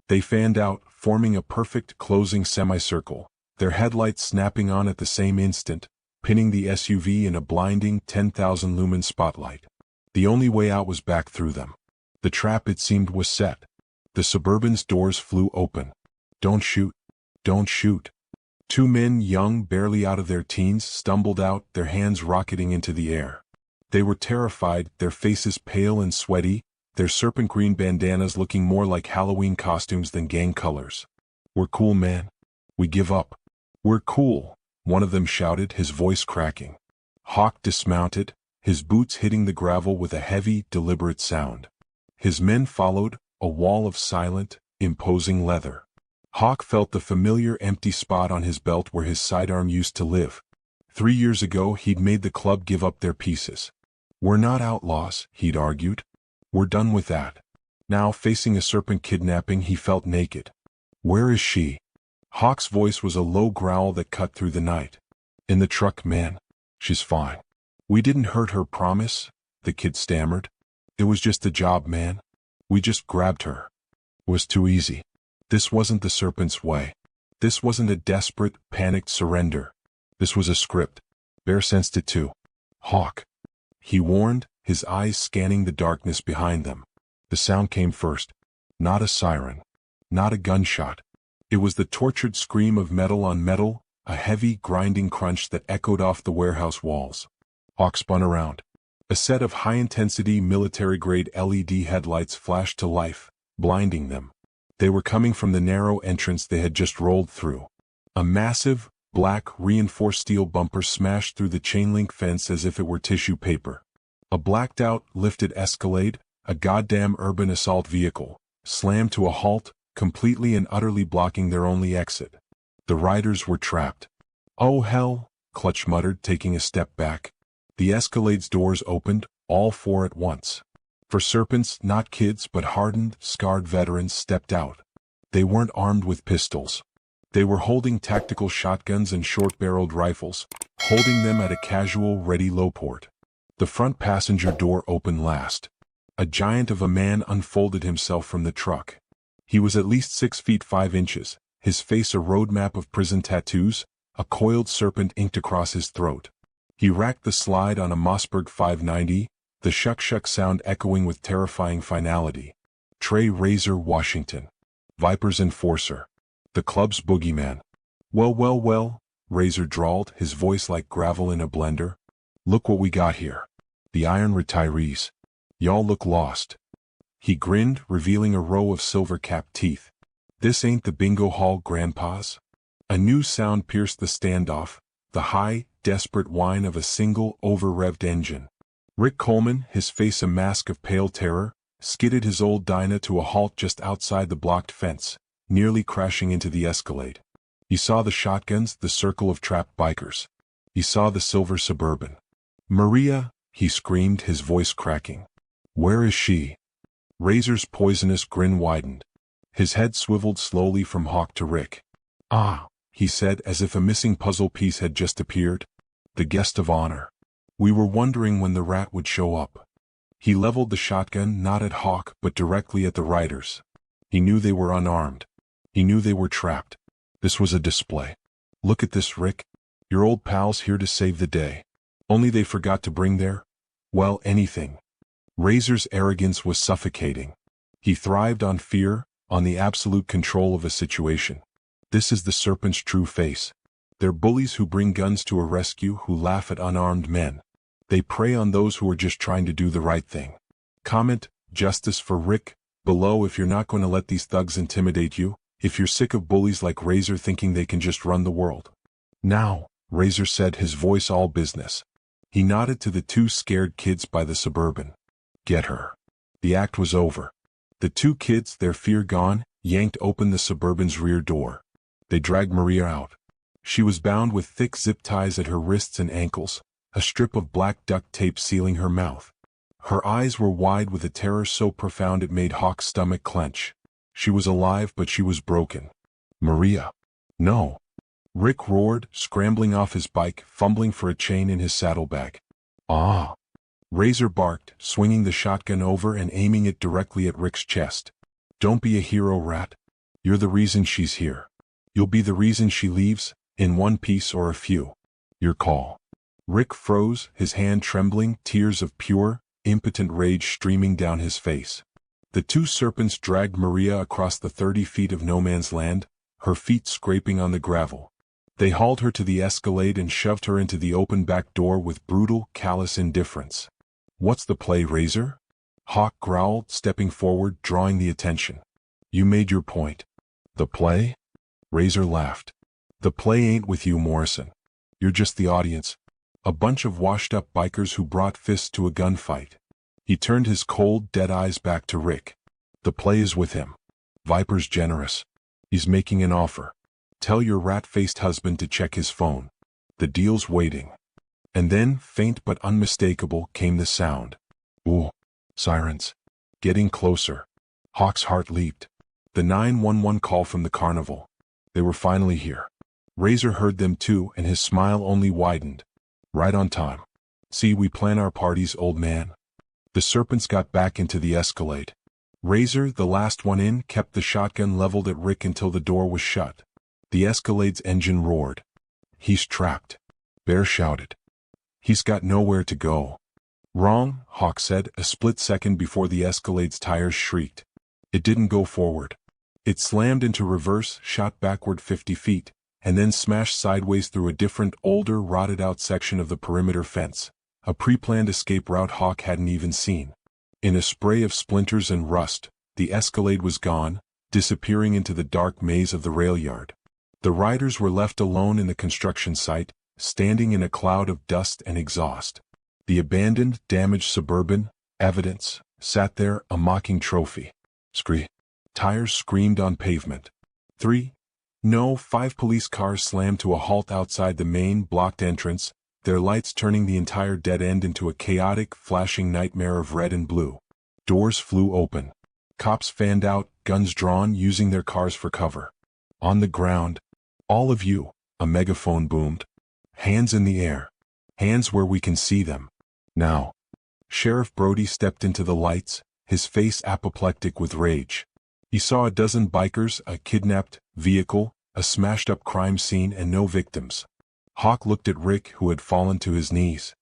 A: They fanned out, forming a perfect closing semicircle, their headlights snapping on at the same instant, pinning the SUV in a blinding 10,000 lumen spotlight. The only way out was back through them. The trap, it seemed, was set. The Suburban's doors flew open. "Don't shoot. Don't shoot." 2 men, young, barely out of their teens, stumbled out, their hands rocketing into the air. They were terrified, their faces pale and sweaty, their serpent green bandanas looking more like Halloween costumes than gang colors. "We're cool, man. We give up. We're cool," one of them shouted, his voice cracking. Hawk dismounted, his boots hitting the gravel with a heavy, deliberate sound. His men followed, a wall of silent, imposing leather. Hawk felt the familiar empty spot on his belt where his sidearm used to live. 3 years ago he'd made the club give up their pieces. "We're not outlaws," he'd argued. "We're done with that." Now, facing a serpent kidnapping, he felt naked. "Where is she?" Hawk's voice was a low growl that cut through the night. In the truck, man. She's fine. We didn't hurt her, promise, the kid stammered. It was just a job, man. We just grabbed her. It was too easy. This wasn't the serpent's way. This wasn't a desperate, panicked surrender. This was a script. Bear sensed it too. Hawk, he warned, his eyes scanning the darkness behind them. The sound came first. Not a siren. Not a gunshot. It was the tortured scream of metal on metal, a heavy, grinding crunch that echoed off the warehouse walls. Hawk spun around. A set of high-intensity, military-grade LED headlights flashed to life, blinding them. They were coming from the narrow entrance they had just rolled through. A massive, black, reinforced steel bumper smashed through the chain-link fence as if it were tissue paper. A blacked-out, lifted Escalade, a goddamn urban assault vehicle, slammed to a halt, completely and utterly blocking their only exit. The riders were trapped. Oh hell, Clutch muttered, taking a step back. The Escalade's doors opened, all four at once. For serpents, not kids but hardened, scarred veterans stepped out. They weren't armed with pistols. They were holding tactical shotguns and short-barreled rifles, holding them at a casual, ready low port. The front passenger door opened last. A giant of a man unfolded himself from the truck. He was at least 6 feet 5 inches, his face a roadmap of prison tattoos, a coiled serpent inked across his throat. He racked the slide on a Mossberg 590, the shuck-shuck sound echoing with terrifying finality. Trey Razor Washington. Viper's enforcer. The club's boogeyman. Well, Razor drawled, his voice like gravel in a blender. Look what we got here. The Iron Retirees. Y'all look lost. He grinned, revealing a row of silver-capped teeth. This ain't the bingo hall grandpas? A new sound pierced the standoff, the high, desperate whine of a single, over-revved engine. Rick Coleman, his face a mask of pale terror, skidded his old Dyna to a halt just outside the blocked fence, nearly crashing into the Escalade. He saw the shotguns, the circle of trapped bikers. He saw the silver Suburban. Maria, he screamed, his voice cracking. Where is she? Razor's poisonous grin widened. His head swiveled slowly from Hawk to Rick. Ah, he said as if a missing puzzle piece had just appeared. The guest of honor. We were wondering when the rat would show up. He leveled the shotgun not at Hawk but directly at the riders. He knew they were unarmed. He knew they were trapped. This was a display. Look at this, Rick. Your old pals here to save the day. Only they forgot to bring their, well, anything. Razor's arrogance was suffocating. He thrived on fear, on the absolute control of a situation. This is the serpent's true face. They're bullies who bring guns to a rescue, who laugh at unarmed men. They prey on those who are just trying to do the right thing. Comment, justice for Rick, below if you're not going to let these thugs intimidate you, if you're sick of bullies like Razor thinking they can just run the world. Now, Razor said, his voice all business. He nodded to the two scared kids by the Suburban. Get her. The act was over. The two kids, their fear gone, yanked open the Suburban's rear door. They dragged Maria out. She was bound with thick zip ties at her wrists and ankles, a strip of black duct tape sealing her mouth. Her eyes were wide with a terror so profound it made Hawk's stomach clench. She was alive, but she was broken. Maria. No. Rick roared, scrambling off his bike, fumbling for a chain in his saddlebag. Ah. Razor barked, swinging the shotgun over and aiming it directly at Rick's chest. Don't be a hero, rat. You're the reason she's here. You'll be the reason she leaves, in one piece or a few. Your call. Rick froze, his hand trembling, tears of pure, impotent rage streaming down his face. The two serpents dragged Maria across the 30 feet of no man's land, her feet scraping on the gravel. They hauled her to the Escalade and shoved her into the open back door with brutal, callous indifference. What's the play, Razor? Hawk growled, stepping forward, drawing the attention. You made your point. The play? Razor laughed. The play ain't with you, Morrison. You're just the audience. A bunch of washed-up bikers who brought fists to a gunfight. He turned his cold, dead eyes back to Rick. The play is with him. Viper's generous. He's making an offer. Tell your rat-faced husband to check his phone. The deal's waiting. And then, faint but unmistakable, came the sound. Ooh. Sirens. Getting closer. Hawk's heart leaped. The 911 call from the carnival. They were finally here. Razor heard them too, and his smile only widened. Right on time. See, we plan our parties, old man. The serpents got back into the Escalade. Razor, the last one in, kept the shotgun leveled at Rick until the door was shut. The Escalade's engine roared. He's trapped. Bear shouted. He's got nowhere to go. Wrong, Hawk said, a split second before the Escalade's tires shrieked. It didn't go forward. It slammed into reverse, shot backward 50 feet, and then smashed sideways through a different, older, rotted-out section of the perimeter fence, a pre-planned escape route Hawk hadn't even seen. In a spray of splinters and rust, the Escalade was gone, disappearing into the dark maze of the rail yard. The riders were left alone in the construction site, standing in a cloud of dust and exhaust. The abandoned, damaged Suburban, Evidence, sat there, a mocking trophy. Scree. Tires screamed on pavement. 5 police cars slammed to a halt outside the main, blocked entrance, their lights turning the entire dead end into a chaotic, flashing nightmare of red and blue. Doors flew open. Cops fanned out, guns drawn, using their cars for cover. On the ground, all of you, a megaphone boomed. Hands in the air. Hands where we can see them. Now. Sheriff Brody stepped into the lights, his face apoplectic with rage. He saw a dozen bikers, a kidnapped vehicle, a smashed-up crime scene, and no victims. Hawk looked at Rick, who had fallen to his knees.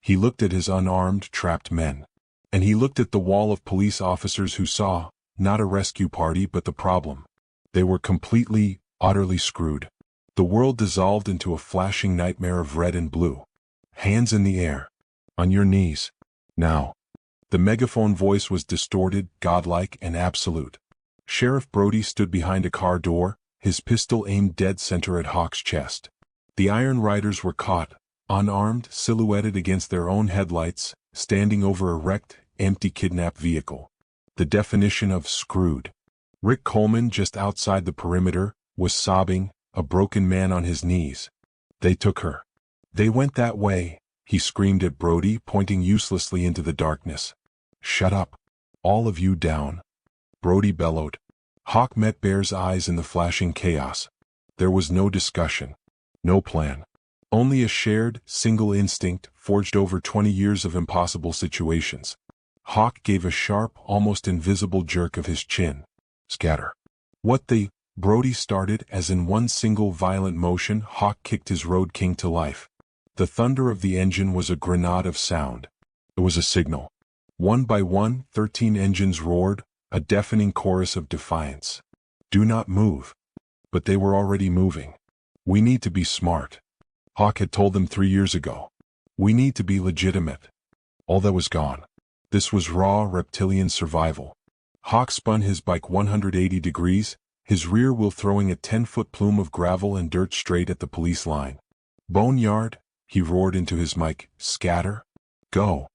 A: He looked at his unarmed, trapped men. And he looked at the wall of police officers who saw, not a rescue party but the problem. They were completely, utterly screwed. The world dissolved into a flashing nightmare of red and blue. Hands in the air. On your knees. Now. The megaphone voice was distorted, godlike, and absolute. Sheriff Brody stood behind a car door, his pistol aimed dead center at Hawk's chest. The Iron Riders were caught, unarmed, silhouetted against their own headlights, standing over a wrecked, empty kidnap vehicle. The definition of screwed. Rick Coleman, just outside the perimeter, was sobbing, a broken man on his knees. They took her. They went that way, he screamed at Brody, pointing uselessly into the darkness. Shut up. All of you down. Brody bellowed. Hawk met Bear's eyes in the flashing chaos. There was no discussion. No plan. Only a shared, single instinct, forged over 20 years of impossible situations. Hawk gave a sharp, almost invisible jerk of his chin. Scatter. What the... Brody started, as in one single violent motion Hawk kicked his Road King to life. The thunder of the engine was a grenade of sound. It was a signal. One by one, 13 engines roared, a deafening chorus of defiance. Do not move. But they were already moving. We need to be smart. Hawk had told them 3 years ago. We need to be legitimate. All that was gone. This was raw, reptilian survival. Hawk spun his bike 180 degrees, his rear wheel throwing a 10-foot plume of gravel and dirt straight at the police line. Boneyard, he roared into his mic, scatter. Go.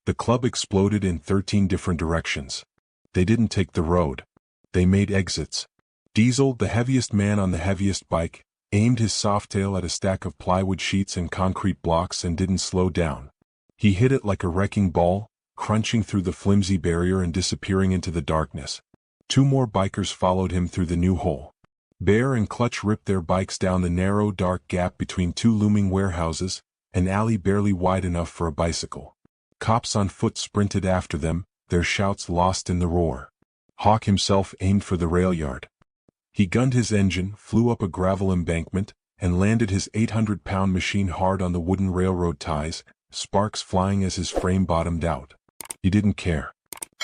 A: The club exploded in 13 different directions. They didn't take the road. They made exits. Diesel, the heaviest man on the heaviest bike, aimed his softail at a stack of plywood sheets and concrete blocks and didn't slow down. He hit it like a wrecking ball, crunching through the flimsy barrier and disappearing into the darkness. 2 more bikers followed him through the new hole. Bear and Clutch ripped their bikes down the narrow, dark gap between 2 looming warehouses, an alley barely wide enough for a bicycle. Cops on foot sprinted after them, their shouts lost in the roar. Hawk himself aimed for the rail yard. He gunned his engine, flew up a gravel embankment, and landed his 800-pound machine hard on the wooden railroad ties, sparks flying as his frame bottomed out. He didn't care.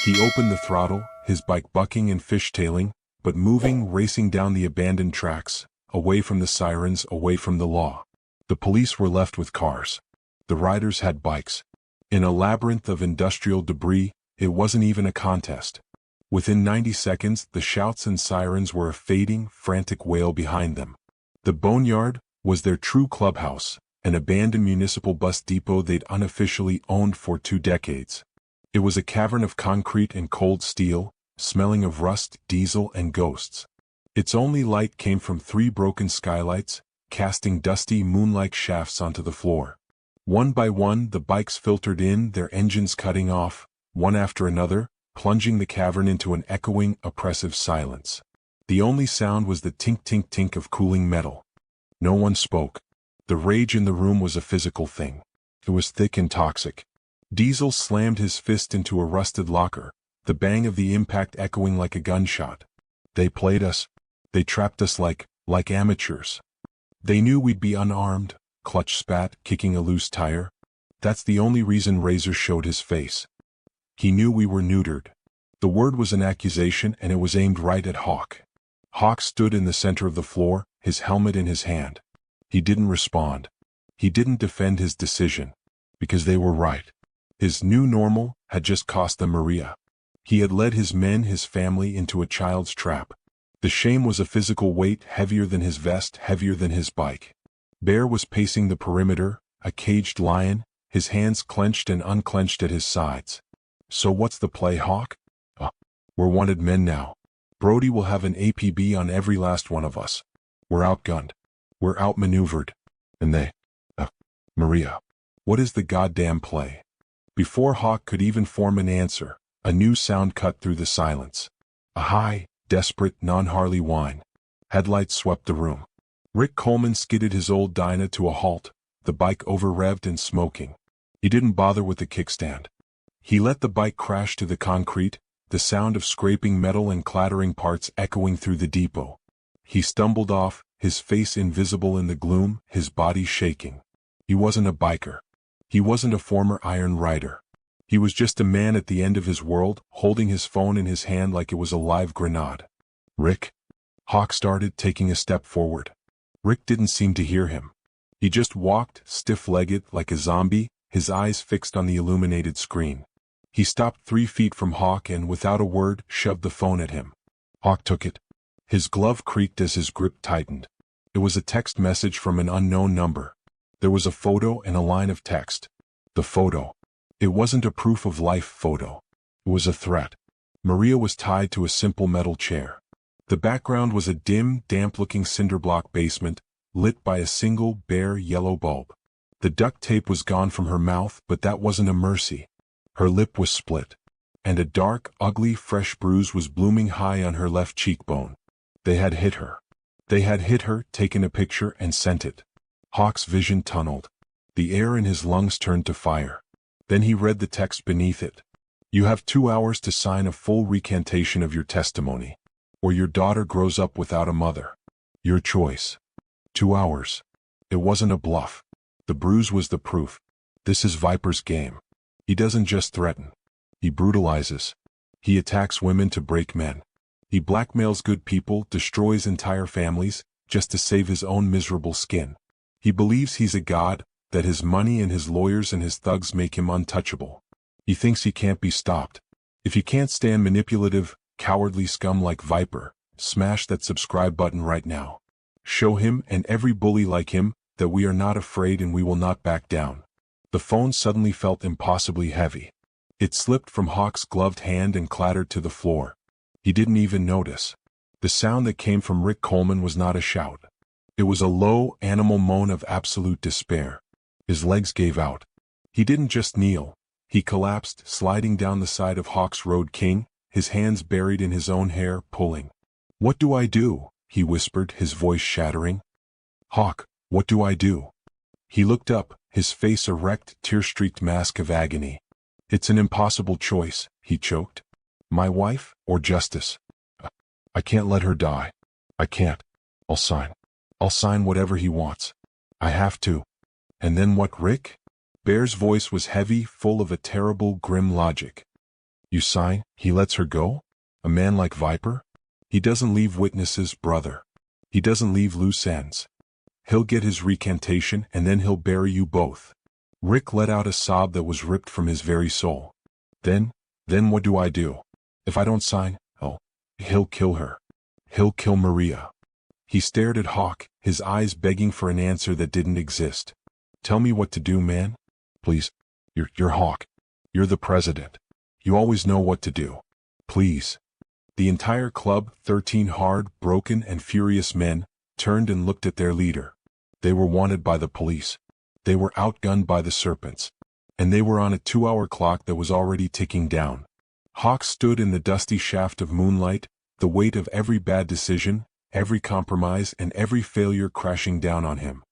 A: He opened the throttle, his bike bucking and fishtailing, but moving, racing down the abandoned tracks, away from the sirens, away from the law. The police were left with cars. The riders had bikes. In a labyrinth of industrial debris, it wasn't even a contest. Within 90 seconds, the shouts and sirens were a fading, frantic wail behind them. The Boneyard was their true clubhouse, an abandoned municipal bus depot they'd unofficially owned for 2 decades. It was a cavern of concrete and cold steel, smelling of rust, diesel, and ghosts. Its only light came from 3 broken skylights, casting dusty moon-like shafts onto the floor. One by one, the bikes filtered in, their engines cutting off, one after another, plunging the cavern into an echoing, oppressive silence. The only sound was the tink-tink-tink of cooling metal. No one spoke. The rage in the room was a physical thing. It was thick and toxic. Diesel slammed his fist into a rusted locker, the bang of the impact echoing like a gunshot. They played us. They trapped us like amateurs. They knew we'd be unarmed, Clutch spat, kicking a loose tire. That's the only reason Razor showed his face. He knew we were neutered. The word was an accusation and it was aimed right at Hawk. Hawk stood in the center of the floor, his helmet in his hand. He didn't respond. He didn't defend his decision. Because they were right. His new normal had just cost them Maria. He had led his men, his family, into a child's trap. The shame was a physical weight heavier than his vest, heavier than his bike. Bear was pacing the perimeter, a caged lion, his hands clenched and unclenched at his sides. So what's the play, Hawk? We're wanted men now. Brody will have an APB on every last one of us. We're outgunned. We're outmaneuvered. And they... Maria. What is the goddamn play? Before Hawk could even form an answer, a new sound cut through the silence. A high, desperate, non-Harley whine. Headlights swept the room. Rick Coleman skidded his old Dyna to a halt, the bike over-revved and smoking. He didn't bother with the kickstand. He let the bike crash to the concrete, the sound of scraping metal and clattering parts echoing through the depot. He stumbled off, his face invisible in the gloom, his body shaking. He wasn't a biker. He wasn't a former Iron Rider. He was just a man at the end of his world, holding his phone in his hand like it was a live grenade. Rick? Hawk started, taking a step forward. Rick didn't seem to hear him. He just walked, stiff-legged, like a zombie, his eyes fixed on the illuminated screen. He stopped 3 feet from Hawk and, without a word, shoved the phone at him. Hawk took it. His glove creaked as his grip tightened. It was a text message from an unknown number. There was a photo and a line of text. The photo. It wasn't a proof of life photo. It was a threat. Maria was tied to a simple metal chair. The background was a dim, damp-looking cinder-block basement, lit by a single, bare, yellow bulb. The duct tape was gone from her mouth, but that wasn't a mercy. Her lip was split. And a dark, ugly, fresh bruise was blooming high on her left cheekbone. They had hit her. They had hit her, taken a picture, and sent it. Hawk's vision tunneled. The air in his lungs turned to fire. Then he read the text beneath it. You have 2 hours to sign a full recantation of your testimony, or your daughter grows up without a mother. Your choice. 2 hours. It wasn't a bluff. The bruise was the proof. This is Viper's game. He doesn't just threaten. He brutalizes. He attacks women to break men. He blackmails good people, destroys entire families, just to save his own miserable skin. He believes he's a god, that his money and his lawyers and his thugs make him untouchable. He thinks he can't be stopped. If you can't stand manipulative, cowardly scum like Viper, smash that subscribe button right now. Show him and every bully like him that we are not afraid and we will not back down. The phone suddenly felt impossibly heavy. It slipped from Hawk's gloved hand and clattered to the floor. He didn't even notice. The sound that came from Rick Coleman was not a shout. It was a low, animal moan of absolute despair. His legs gave out. He didn't just kneel. He collapsed, sliding down the side of Hawk's Road King, his hands buried in his own hair, pulling. What do I do? He whispered, his voice shattering. Hawk, what do I do? He looked up, his face a wrecked, tear-streaked mask of agony. It's an impossible choice, he choked. My wife, or justice? I can't let her die. I can't. I'll sign. I'll sign whatever he wants. I have to. And then what, Rick? Bear's voice was heavy, full of a terrible, grim logic. You sign, he lets her go? A man like Viper? He doesn't leave witnesses, brother. He doesn't leave loose ends. He'll get his recantation and then he'll bury you both. Rick let out a sob that was ripped from his very soul. Then what do I do? If I don't sign, he'll kill her. He'll kill Maria. He stared at Hawk, his eyes begging for an answer that didn't exist. Tell me what to do, man. Please. You're Hawk. You're the president. You always know what to do. Please. The entire club, 13 hard, broken, and furious men, turned and looked at their leader. They were wanted by the police. They were outgunned by the serpents. And they were on a 2-hour clock that was already ticking down. Hawk stood in the dusty shaft of moonlight, the weight of every bad decision, every compromise, and every failure crashing down on him.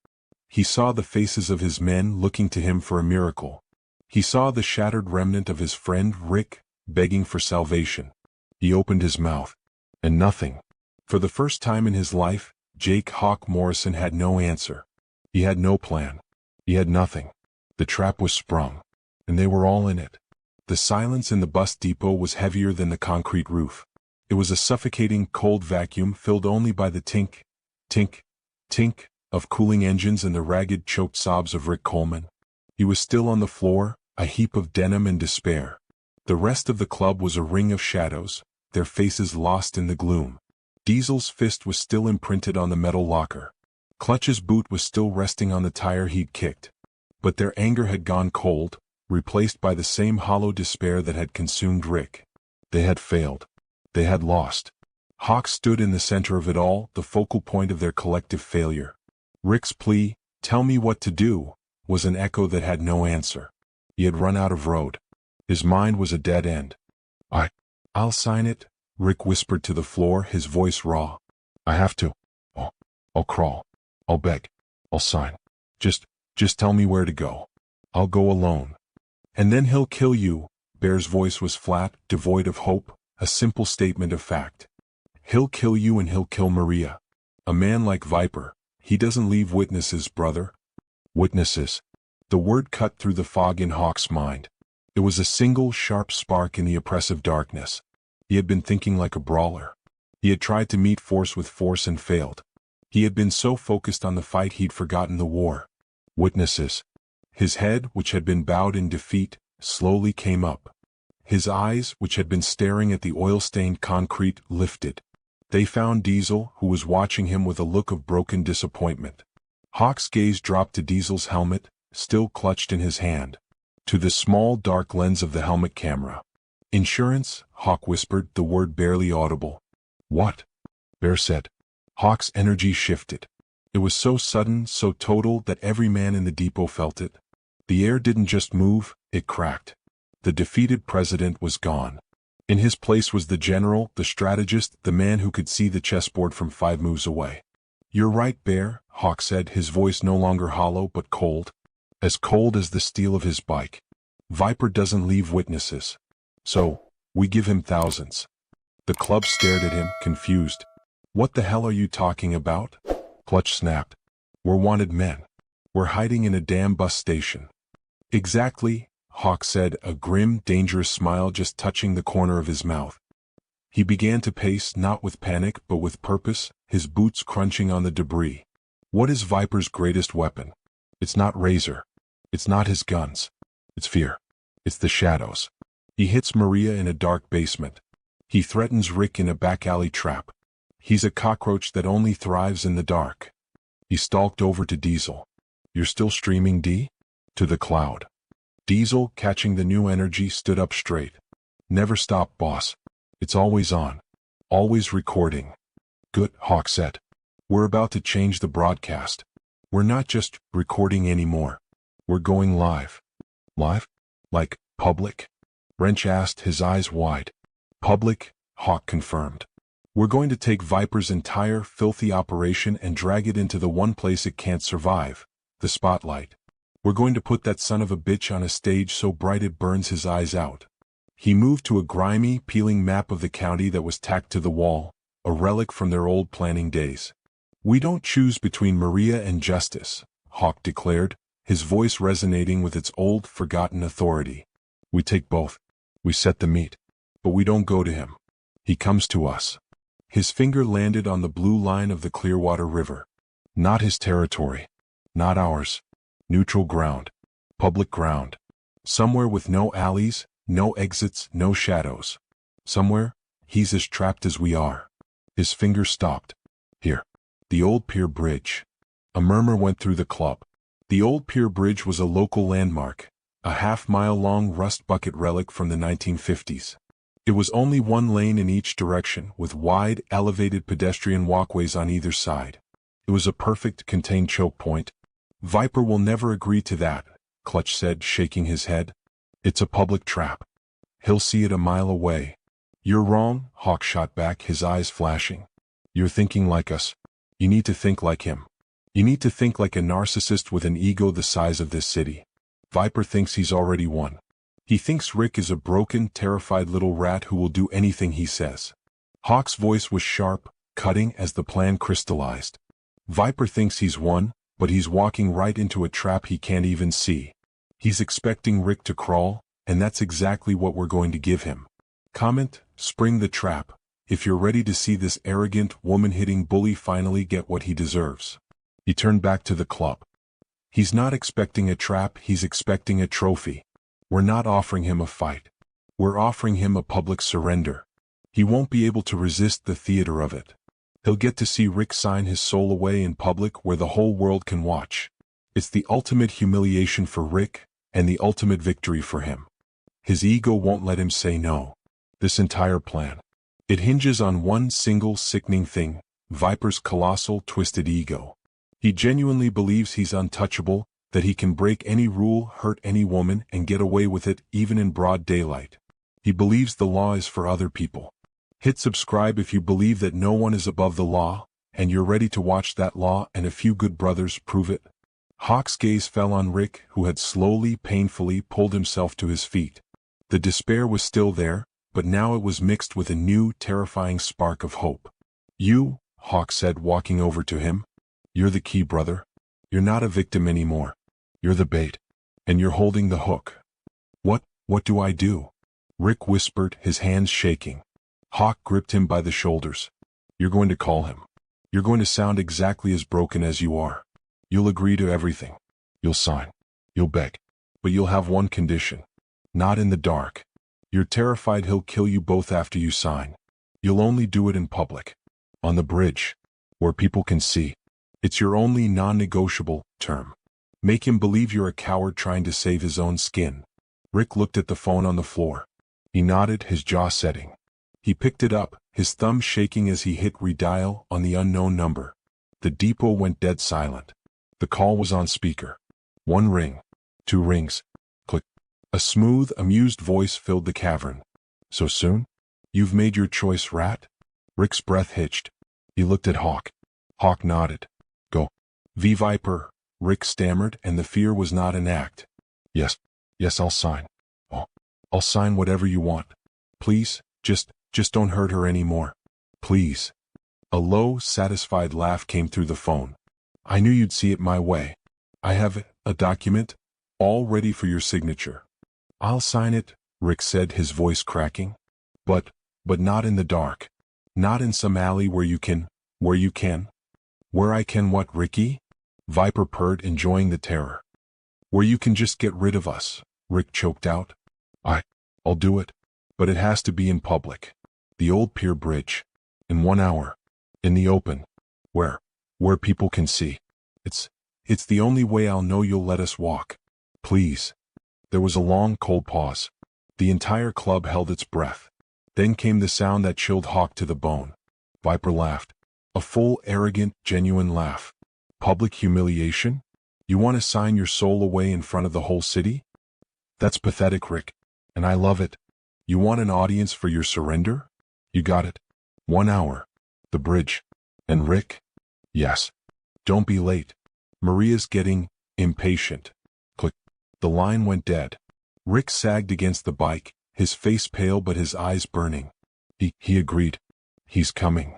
A: He saw the faces of his men looking to him for a miracle. He saw the shattered remnant of his friend Rick, begging for salvation. He opened his mouth. And nothing. For the first time in his life, Jake Hawk Morrison had no answer. He had no plan. He had nothing. The trap was sprung. And they were all in it. The silence in the bus depot was heavier than the concrete roof. It was a suffocating cold vacuum filled only by the tink, tink, tink of cooling engines and the ragged choked sobs of Rick Coleman. He was still on the floor, a heap of denim and despair. The rest of the club was a ring of shadows, their faces lost in the gloom. Diesel's fist was still imprinted on the metal locker. Clutch's boot was still resting on the tire he'd kicked. But their anger had gone cold, replaced by the same hollow despair that had consumed Rick. They had failed. They had lost. Hawk stood in the center of it all, the focal point of their collective failure. Rick's plea, "Tell me what to do," was an echo that had no answer. He had run out of road. His mind was a dead end. I'll sign it," Rick whispered to the floor, his voice raw. "I have to. I'll crawl. I'll beg. I'll sign. Just tell me where to go. I'll go alone." "And then he'll kill you." Bear's voice was flat, devoid of hope, a simple statement of fact. "He'll kill you and he'll kill Maria. A man like Viper, he doesn't leave witnesses, brother." Witnesses. The word cut through the fog in Hawk's mind. It was a single, sharp spark in the oppressive darkness. He had been thinking like a brawler. He had tried to meet force with force and failed. He had been so focused on the fight he'd forgotten the war. Witnesses. His head, which had been bowed in defeat, slowly came up. His eyes, which had been staring at the oil-stained concrete, lifted. They found Diesel, who was watching him with a look of broken disappointment. Hawk's gaze dropped to Diesel's helmet, still clutched in his hand. To the small dark lens of the helmet camera. "Insurance," Hawk whispered, the word barely audible. "What?" Bear said. Hawk's energy shifted. It was so sudden, so total, that every man in the depot felt it. The air didn't just move, it cracked. The defeated president was gone. In his place was the general, the strategist, the man who could see the chessboard from 5 moves away. "You're right, Bear," Hawk said, his voice no longer hollow but cold. As cold as the steel of his bike. "Viper doesn't leave witnesses. So, we give him thousands." The club stared at him, confused. "What the hell are you talking about?" Clutch snapped. "We're wanted men. We're hiding in a damn bus station." "Exactly," Hawk said, a grim, dangerous smile just touching the corner of his mouth. He began to pace, not with panic but with purpose, his boots crunching on the debris. "What is Viper's greatest weapon? It's not Razor. It's not his guns. It's fear. It's the shadows. He hits Maria in a dark basement. He threatens Rick in a back alley trap. He's a cockroach that only thrives in the dark." He stalked over to Diesel. "You're still streaming, D?" To the cloud. Diesel, catching the new energy, stood up straight. "Never stop, boss. It's always on. Always recording." "Good," Hawk said. "We're about to change the broadcast. We're not just recording anymore. We're going live." "Live? Like, public?" Wrench asked, his eyes wide. "Public," Hawk confirmed. "We're going to take Viper's entire filthy operation and drag it into the one place it can't survive, the spotlight. We're going to put that son of a bitch on a stage so bright it burns his eyes out." He moved to a grimy, peeling map of the county that was tacked to the wall, a relic from their old planning days. "We don't choose between Maria and justice," Hawk declared, his voice resonating with its old, forgotten authority. "We take both. We set the meat. But we don't go to him. He comes to us." His finger landed on the blue line of the Clearwater River. Not his territory. Not ours. Neutral ground. Public ground. Somewhere with no alleys, no exits, no shadows. Somewhere, he's as trapped as we are. His finger stopped. "Here. The old pier bridge." A murmur went through the club. The old pier bridge was a local landmark, a half-mile-long rust bucket relic from the 1950s. It was only one lane in each direction, with wide, elevated pedestrian walkways on either side. It was a perfect, contained choke point. "Viper will never agree to that," Clutch said, shaking his head. "It's a public trap. He'll see it a mile away. You're wrong, Hawk shot back, his eyes flashing. You're thinking like us. You need to think like him. You need to think like a narcissist with an ego the size of this city. Viper thinks he's already won. He thinks Rick is a broken, terrified little rat who will do anything he says. Hawk's voice was sharp, cutting as the plan crystallized. Viper thinks he's won, but he's walking right into a trap he can't even see. He's expecting Rick to crawl, and that's exactly what we're going to give him. Comment, spring the trap, if you're ready to see this arrogant, woman-hitting bully finally get what he deserves. He turned back to the club. He's not expecting a trap, he's expecting a trophy. We're not offering him a fight. We're offering him a public surrender. He won't be able to resist the theater of it. He'll get to see Rick sign his soul away in public where the whole world can watch. It's the ultimate humiliation for Rick, and the ultimate victory for him. His ego won't let him say no. This entire plan. It hinges on one single sickening thing, Viper's colossal, twisted ego. He genuinely believes he's untouchable, that he can break any rule, hurt any woman, and get away with it even in broad daylight. He believes the law is for other people. Hit subscribe if you believe that no one is above the law, and you're ready to watch that law and a few good brothers prove it. Hawk's gaze fell on Rick, who had slowly, painfully pulled himself to his feet. The despair was still there, but now it was mixed with a new, terrifying spark of hope. You, Hawk said, walking over to him. You're the key, brother. You're not a victim anymore. You're the bait. And you're holding the hook. What do I do? Rick whispered, his hands shaking. Hawk gripped him by the shoulders. You're going to call him. You're going to sound exactly as broken as you are. You'll agree to everything. You'll sign. You'll beg. But you'll have one condition. Not in the dark. You're terrified he'll kill you both after you sign. You'll only do it in public. On the bridge. Where people can see. It's your only non-negotiable term. Make him believe you're a coward trying to save his own skin. Rick looked at the phone on the floor. He nodded, his jaw setting. He picked it up, his thumb shaking as he hit redial on the unknown number. The depot went dead silent. The call was on speaker. 1 ring. 2 rings. Click. A smooth, amused voice filled the cavern. So soon? You've made your choice, rat? Rick's breath hitched. He looked at Hawk. Hawk nodded. Go. Viper, Rick stammered, and the fear was not an act. Yes, I'll sign. Oh, I'll sign whatever you want. Please, just don't hurt her anymore. Please. A low, satisfied laugh came through the phone. I knew you'd see it my way. I have a document, all ready for your signature. I'll sign it, Rick said, his voice cracking. But not in the dark. Not in some alley where I can what, Ricky? Viper purred, enjoying the terror. Where you can just get rid of us, Rick choked out. I'll do it. But it has to be in public. The old pier bridge. In 1 hour. In the open. Where people can see. It's the only way I'll know you'll let us walk. Please. There was a long, cold pause. The entire club held its breath. Then came the sound that chilled Hawk to the bone. Viper laughed. A full, arrogant, genuine laugh. Public humiliation? You want to sign your soul away in front of the whole city? That's pathetic, Rick. And I love it. You want an audience for your surrender? You got it. 1 hour. The bridge. And Rick? Yes. Don't be late. Maria's getting impatient. Click. The line went dead. Rick sagged against the bike, his face pale but his eyes burning. He agreed. He's coming.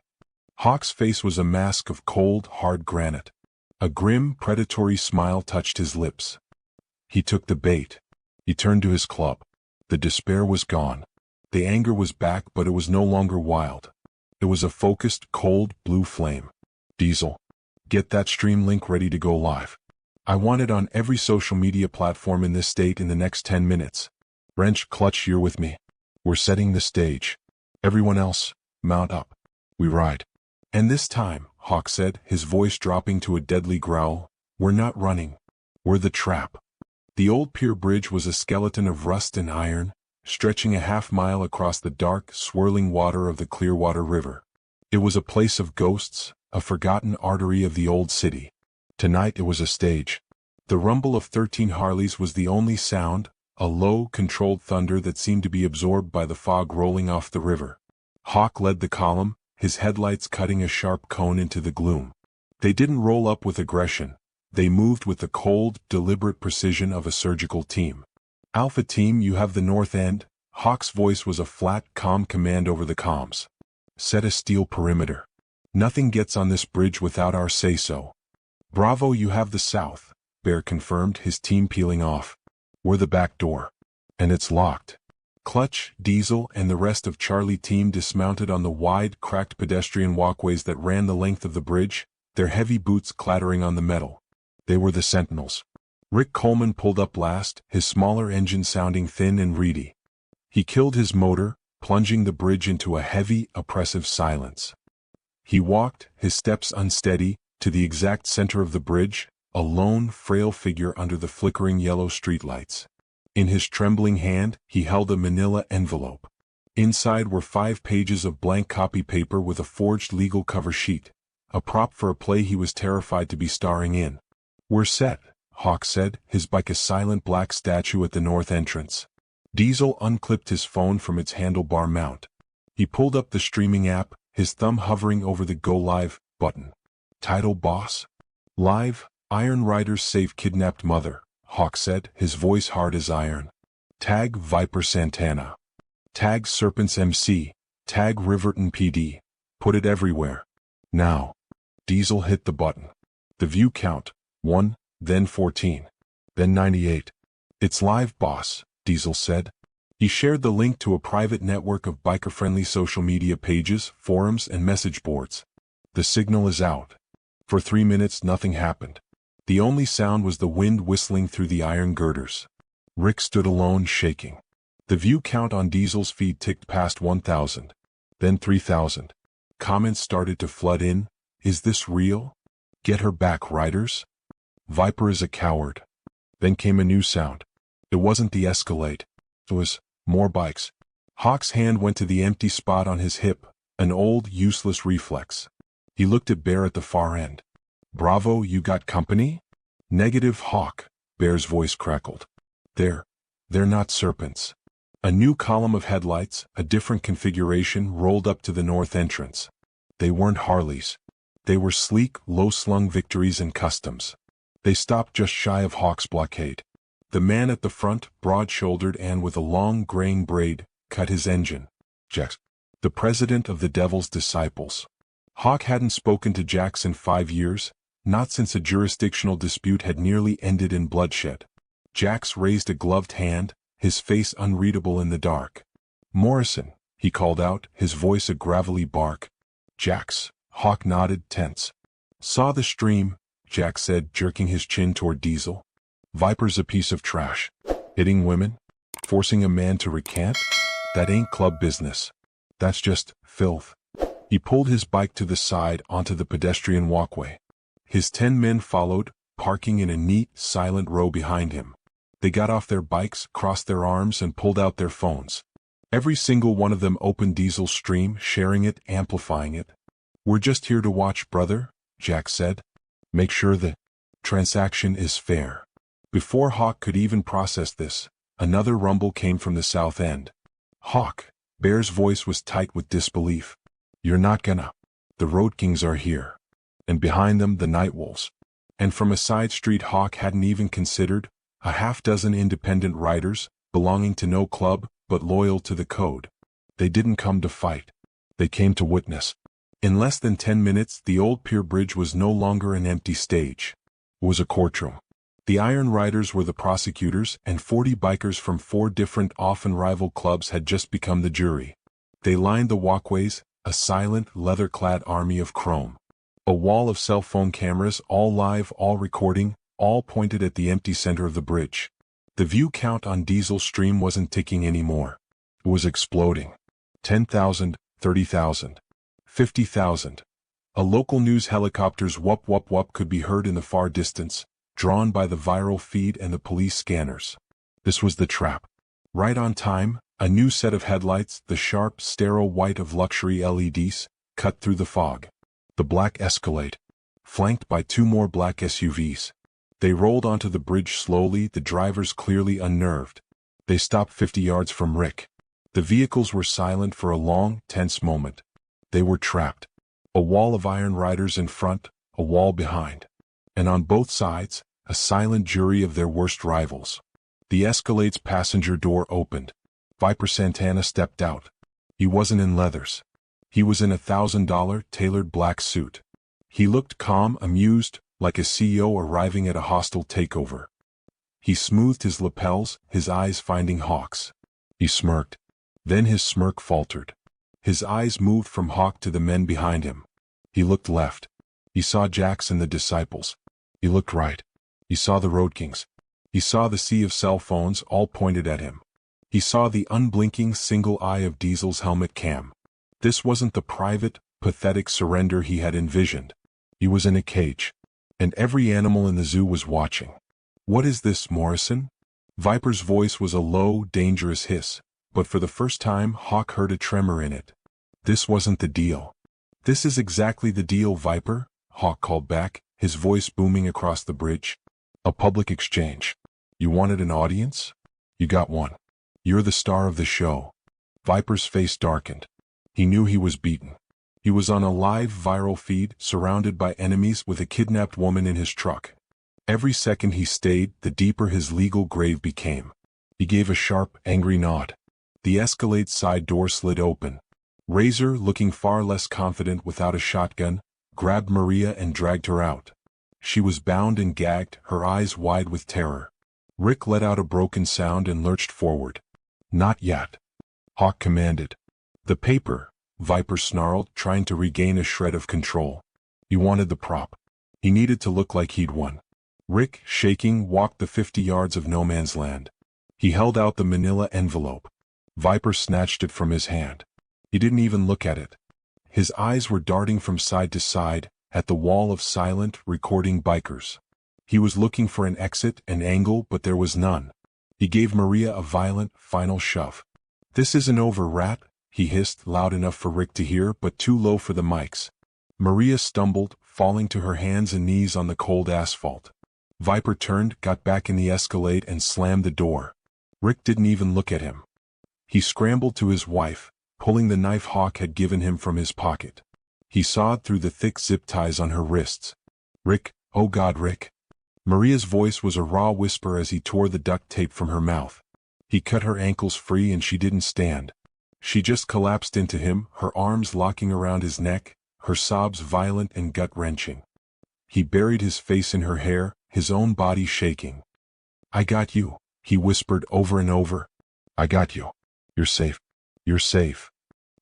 A: Hawk's face was a mask of cold, hard granite. A grim, predatory smile touched his lips. He took the bait. He turned to his club. The despair was gone. The anger was back, but it was no longer wild. It was a focused, cold, blue flame. Diesel. Get that stream link ready to go live. I want it on every social media platform in this state in the next 10 minutes. Wrench, Clutch, you're with me. We're setting the stage. Everyone else, mount up. We ride. And this time, Hawk said, his voice dropping to a deadly growl, we're not running. We're the trap. The old pier bridge was a skeleton of rust and iron, stretching a half-mile across the dark, swirling water of the Clearwater River. It was a place of ghosts, a forgotten artery of the old city. Tonight it was a stage. The rumble of 13 Harleys was the only sound, a low, controlled thunder that seemed to be absorbed by the fog rolling off the river. Hawk led the column, his headlights cutting a sharp cone into the gloom. They didn't roll up with aggression. They moved with the cold, deliberate precision of a surgical team. Alpha Team, you have the north end. Hawk's voice was a flat, calm command over the comms. Set a steel perimeter. Nothing gets on this bridge without our say-so. Bravo, you have the south, Bear confirmed, his team peeling off. We're the back door. And it's locked. Clutch, Diesel, and the rest of Charlie Team dismounted on the wide, cracked pedestrian walkways that ran the length of the bridge, their heavy boots clattering on the metal. They were the sentinels. Rick Coleman pulled up last, his smaller engine sounding thin and reedy. He killed his motor, plunging the bridge into a heavy, oppressive silence. He walked, his steps unsteady, to the exact center of the bridge, a lone, frail figure under the flickering yellow streetlights. In his trembling hand, he held a manila envelope. Inside were 5 pages of blank copy paper with a forged legal cover sheet, a prop for a play he was terrified to be starring in. We're set, Hawk said, his bike a silent black statue at the north entrance. Diesel unclipped his phone from its handlebar mount. He pulled up the streaming app, his thumb hovering over the Go Live button. Title Boss? Live, Iron Riders save kidnapped mother, Hawk said, his voice hard as iron. Tag Viper Santana. Tag Serpents MC. Tag Riverton PD. Put it everywhere. Now. Diesel hit the button. The view count, 1, then 14, then 98. It's live, boss, Diesel said. He shared the link to a private network of biker-friendly social media pages, forums, and message boards. The signal is out. For 3 minutes nothing happened. The only sound was the wind whistling through the iron girders. Rick stood alone, shaking. The view count on Diesel's feed ticked past 1,000. Then 3,000. Comments started to flood in. Is this real? Get her back, riders. Viper is a coward. Then came a new sound. It wasn't the Escalade. It was more bikes. Hawk's hand went to the empty spot on his hip, an old, useless reflex. He looked at Bear at the far end. Bravo, you got company? Negative, Hawk, Bear's voice crackled. They're not serpents. A new column of headlights, a different configuration, rolled up to the north entrance. They weren't Harleys. They were sleek, low-slung Victories and Customs. They stopped just shy of Hawk's blockade. The man at the front, broad-shouldered and with a long graying braid, cut his engine. Jax, the president of the Devil's Disciples. Hawk hadn't spoken to Jax in 5 years, not since a jurisdictional dispute had nearly ended in bloodshed. Jax raised a gloved hand, his face unreadable in the dark. Morrison, he called out, his voice a gravelly bark. Jax, Hawk nodded, tense. Saw the stream, Jax said, jerking his chin toward Diesel. Viper's a piece of trash. Hitting women? Forcing a man to recant? That ain't club business. That's just filth. He pulled his bike to the side onto the pedestrian walkway. His 10 men followed, parking in a neat, silent row behind him. They got off their bikes, crossed their arms, and pulled out their phones. Every single one of them opened Diesel's stream, sharing it, amplifying it. We're just here to watch, brother, Jax said. Make sure the transaction is fair. Before Hawk could even process this, another rumble came from the south end. Hawk, Bear's voice was tight with disbelief. You're not gonna. The Road Kings are here. And behind them the Nightwolves. And from a side street Hawk hadn't even considered, a half-dozen independent riders, belonging to no club, but loyal to the code. They didn't come to fight. They came to witness. In less than 10 minutes, the old pier bridge was no longer an empty stage. It was a courtroom. The Iron Riders were the prosecutors, and 40 bikers from 4 different, often rival clubs had just become the jury. They lined the walkways, a silent, leather-clad army of chrome. A wall of cell phone cameras, all live, all recording, all pointed at the empty center of the bridge. The view count on Diesel's stream wasn't ticking anymore. It was exploding. 10,000, 30,000, 50,000. A local news helicopter's whoop whoop whoop could be heard in the far distance, drawn by the viral feed and the police scanners. This was the trap. Right on time, a new set of headlights, the sharp, sterile white of luxury LEDs, cut through the fog. The black Escalade, flanked by 2 more black SUVs. They rolled onto the bridge slowly, the drivers clearly unnerved. They stopped 50 yards from Rick. The vehicles were silent for a long, tense moment. They were trapped. A wall of iron riders in front, a wall behind. And on both sides, a silent jury of their worst rivals. The Escalade's passenger door opened. Viper Santana stepped out. He wasn't in leathers. He was in a $1,000 tailored black suit. He looked calm, amused, like a CEO arriving at a hostile takeover. He smoothed his lapels, his eyes finding Hawk's. He smirked. Then his smirk faltered. His eyes moved from Hawk to the men behind him. He looked left. He saw Jax and the disciples. He looked right. He saw the Road Kings. He saw the sea of cell phones all pointed at him. He saw the unblinking single eye of Diesel's helmet cam. This wasn't the private, pathetic surrender he had envisioned. He was in a cage. And every animal in the zoo was watching. "What is this, Morrison?" Viper's voice was a low, dangerous hiss, but for the first time Hawk heard a tremor in it. "This wasn't the deal." "This is exactly the deal, Viper," Hawk called back, his voice booming across the bridge. "A public exchange. You wanted an audience? You got one. You're the star of the show." Viper's face darkened. He knew he was beaten. He was on a live viral feed, surrounded by enemies with a kidnapped woman in his truck. Every second he stayed, the deeper his legal grave became. He gave a sharp, angry nod. The Escalade's side door slid open. Razor, looking far less confident without a shotgun, grabbed Maria and dragged her out. She was bound and gagged, her eyes wide with terror. Rick let out a broken sound and lurched forward. "Not yet," Hawk commanded. "The paper," Viper snarled, trying to regain a shred of control. He wanted the prop. He needed to look like he'd won. Rick, shaking, walked the 50 yards of no man's land. He held out the manila envelope. Viper snatched it from his hand. He didn't even look at it. His eyes were darting from side to side, at the wall of silent, recording bikers. He was looking for an exit, an angle, but there was none. He gave Maria a violent, final shove. "This isn't over, rat," he hissed, loud enough for Rick to hear, but too low for the mics. Maria stumbled, falling to her hands and knees on the cold asphalt. Viper turned, got back in the Escalade, and slammed the door. Rick didn't even look at him. He scrambled to his wife, pulling the knife Hawk had given him from his pocket. He sawed through the thick zip ties on her wrists. "Rick, oh God, Rick." Maria's voice was a raw whisper as he tore the duct tape from her mouth. He cut her ankles free and she didn't stand. She just collapsed into him, her arms locking around his neck, her sobs violent and gut-wrenching. He buried his face in her hair, his own body shaking. "I got you," he whispered over and over. "I got you. You're safe. You're safe."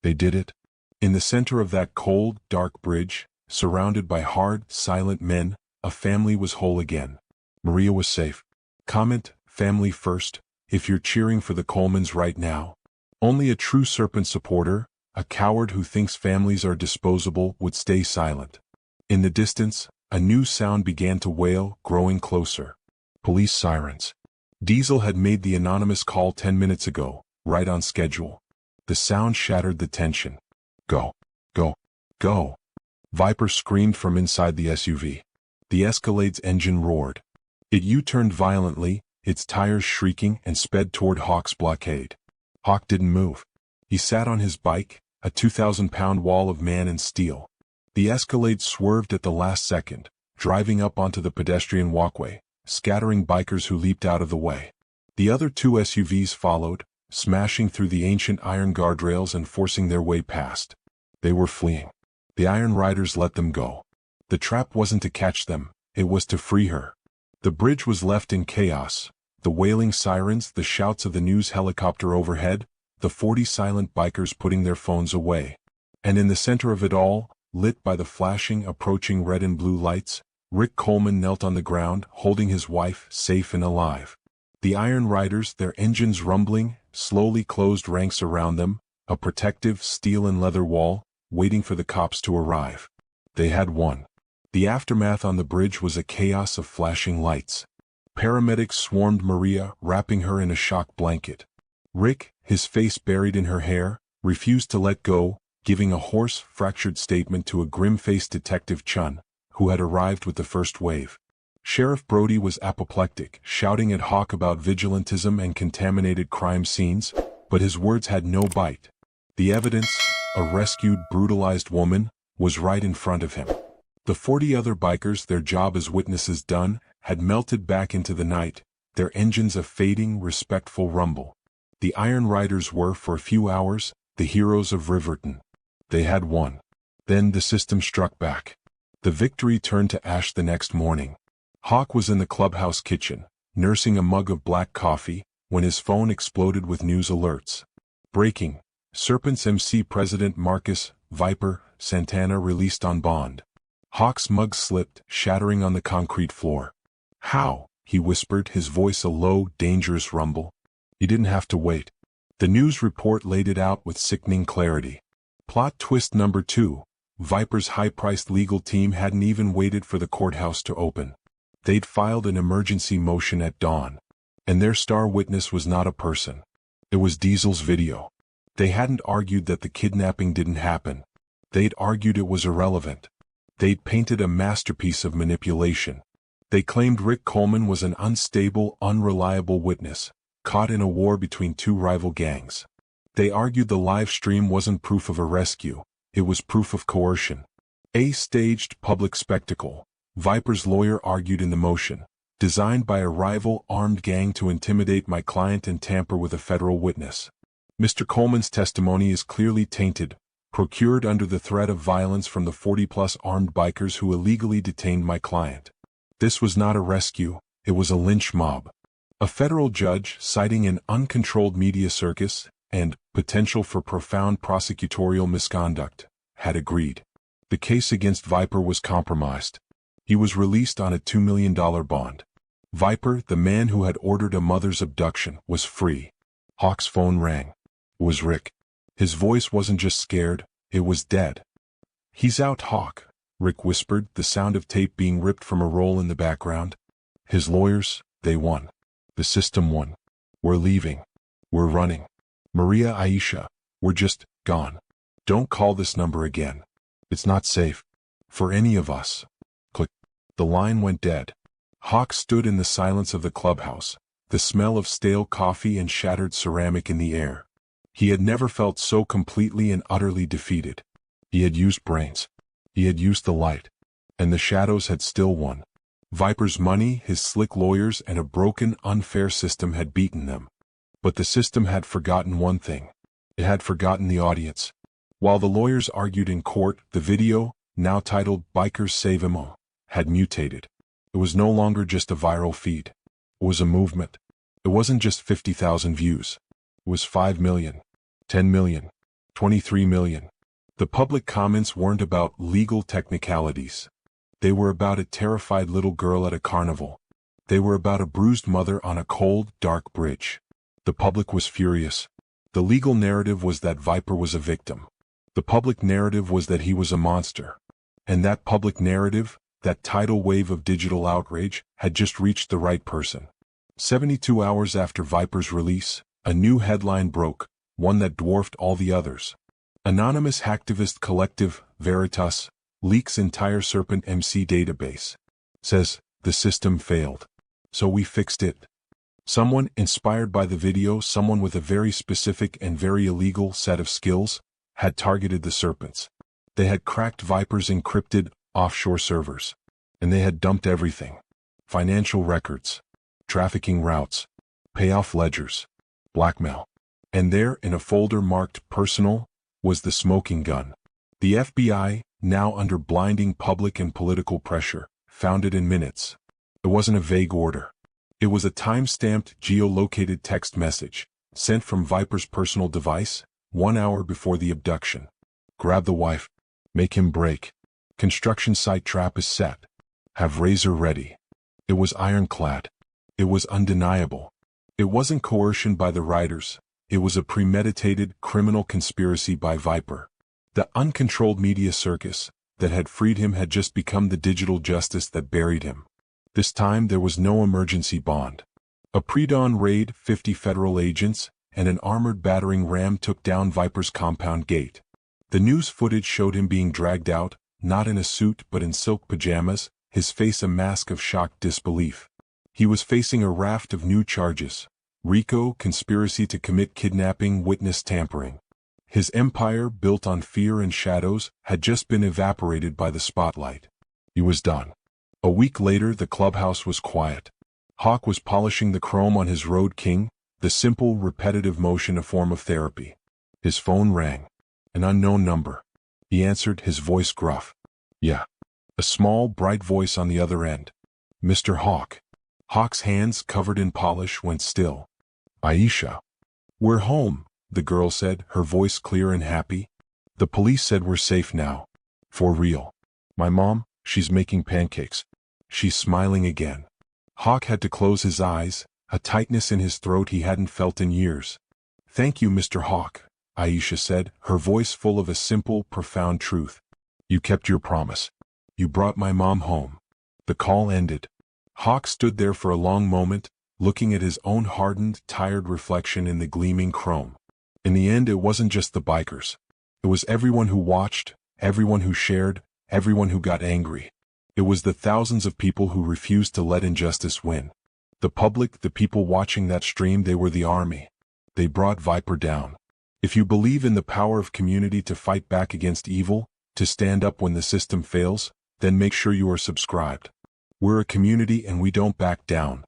A: They did it. In the center of that cold, dark bridge, surrounded by hard, silent men, a family was whole again. Maria was safe. Comment, family first, if you're cheering for the Colemans right now. Only a true Serpent supporter, a coward who thinks families are disposable, would stay silent. In the distance, a new sound began to wail, growing closer. Police sirens. Diesel had made the anonymous call 10 minutes ago, right on schedule. The sound shattered the tension. "Go, go, go." Viper screamed from inside the SUV. The Escalade's engine roared. It U-turned violently, its tires shrieking, and sped toward Hawk's blockade. Hawk didn't move. He sat on his bike, a 2,000-pound wall of man and steel. The Escalade swerved at the last second, driving up onto the pedestrian walkway, scattering bikers who leaped out of the way. The other two SUVs followed, smashing through the ancient iron guardrails and forcing their way past. They were fleeing. The Iron Riders let them go. The trap wasn't to catch them, it was to free her. The bridge was left in chaos, the wailing sirens, the shouts of the news helicopter overhead, the 40 silent bikers putting their phones away. And in the center of it all, lit by the flashing, approaching red and blue lights, Rick Coleman knelt on the ground, holding his wife, safe and alive. The Iron Riders, their engines rumbling, slowly closed ranks around them, a protective steel and leather wall, waiting for the cops to arrive. They had won. The aftermath on the bridge was a chaos of flashing lights. Paramedics swarmed Maria, wrapping her in a shock blanket. Rick, his face buried in her hair, refused to let go, giving a hoarse, fractured statement to a grim-faced Detective Chun, who had arrived with the first wave. Sheriff Brody was apoplectic, shouting at Hawk about vigilantism and contaminated crime scenes. But his words had no bite. The evidence, a rescued, brutalized woman, was right in front of him. The 40 other bikers, their job as witnesses done, had melted back into the night, their engines a fading, respectful rumble. The Iron Riders were, for a few hours, the heroes of Riverton. They had won. Then the system struck back. The victory turned to ash the next morning. Hawk was in the clubhouse kitchen, nursing a mug of black coffee, when his phone exploded with news alerts. Breaking: Serpents MC President Marcus Viper Santana released on bond. Hawk's mug slipped, shattering on the concrete floor. How? He whispered, his voice a low, dangerous rumble. He didn't have to wait. The news report laid it out with sickening clarity. Plot twist number 2. Viper's high-priced legal team hadn't even waited for the courthouse to open. They'd filed an emergency motion at dawn. And their star witness was not a person. It was Diesel's video. They hadn't argued that the kidnapping didn't happen. They'd argued it was irrelevant. They'd painted a masterpiece of manipulation. They claimed Rick Coleman was an unstable, unreliable witness, caught in a war between two rival gangs. They argued the live stream wasn't proof of a rescue, it was proof of coercion. A staged public spectacle, Viper's lawyer argued in the motion, designed by a rival armed gang to intimidate my client and tamper with a federal witness. Mr. Coleman's testimony is clearly tainted, procured under the threat of violence from the 40-plus armed bikers who illegally detained my client. This was not a rescue, it was a lynch mob. A federal judge, citing an uncontrolled media circus and potential for profound prosecutorial misconduct, had agreed. The case against Viper was compromised. He was released on a $2 million bond. Viper, the man who had ordered a mother's abduction, was free. Hawk's phone rang. It was Rick. His voice wasn't just scared, it was dead. "He's out, Hawk," Rick whispered, the sound of tape being ripped from a roll in the background. His lawyers, they won. The system won. We're leaving. We're running. Maria Aisha, we're just gone. Don't call this number again. It's not safe. For any of us. Click. The line went dead. Hawk stood in the silence of the clubhouse, the smell of stale coffee and shattered ceramic in the air. He had never felt so completely and utterly defeated. He had used brains. He had used the light. And the shadows had still won. Viper's money, his slick lawyers, and a broken, unfair system had beaten them. But the system had forgotten one thing. It had forgotten the audience. While the lawyers argued in court, the video, now titled Bikers Save Imo, had mutated. It was no longer just a viral feed. It was a movement. It wasn't just 50,000 views. It was 5 million, 10 million, 23 million. The public comments weren't about legal technicalities. They were about a terrified little girl at a carnival. They were about a bruised mother on a cold, dark bridge. The public was furious. The legal narrative was that Viper was a victim. The public narrative was that he was a monster. And that public narrative, that tidal wave of digital outrage, had just reached the right person. 72 hours after Viper's release, a new headline broke, one that dwarfed all the others. Anonymous hacktivist collective, Veritas, leaks entire Serpent MC database. Says, the system failed. So we fixed it. Someone, inspired by the video, someone with a very specific and very illegal set of skills, had targeted the Serpents. They had cracked Viper's encrypted, offshore servers. And they had dumped everything. Financial records, trafficking routes, payoff ledgers, blackmail. And there, in a folder marked personal, was the smoking gun. The FBI, now under blinding public and political pressure, found it in minutes. It wasn't a vague order. It was a time-stamped, geolocated text message, sent from Viper's personal device, 1 hour before the abduction. Grab the wife. Make him break. Construction site trap is set. Have razor ready. It was ironclad. It was undeniable. It wasn't coercion by the riders. It was a premeditated, criminal conspiracy by Viper. The uncontrolled media circus that had freed him had just become the digital justice that buried him. This time there was no emergency bond. A pre-dawn raid, 50 federal agents, and an armored battering ram took down Viper's compound gate. The news footage showed him being dragged out, not in a suit but in silk pajamas, his face a mask of shocked disbelief. He was facing a raft of new charges, RICO, conspiracy to commit kidnapping, witness tampering. His empire, built on fear and shadows, had just been evaporated by the spotlight. He was done. A week later, the clubhouse was quiet. Hawk was polishing the chrome on his Road King, the simple, repetitive motion a form of therapy. His phone rang. An unknown number. He answered, his voice gruff. Yeah. A small, bright voice on the other end. Mr. Hawk. Hawk's hands, covered in polish, went still. Aisha. We're home, the girl said, her voice clear and happy. The police said we're safe now. For real. My mom, she's making pancakes. She's smiling again. Hawk had to close his eyes, a tightness in his throat he hadn't felt in years. Thank you, Mr. Hawk, Aisha said, her voice full of a simple, profound truth. You kept your promise. You brought my mom home. The call ended. Hawk stood there for a long moment, looking at his own hardened, tired reflection in the gleaming chrome. In the end, it wasn't just the bikers. It was everyone who watched, everyone who shared, everyone who got angry. It was the thousands of people who refused to let injustice win. The public, the people watching that stream, they were the army. They brought Viper down. If you believe in the power of community to fight back against evil, to stand up when the system fails, then make sure you are subscribed. We're a community and we don't back down.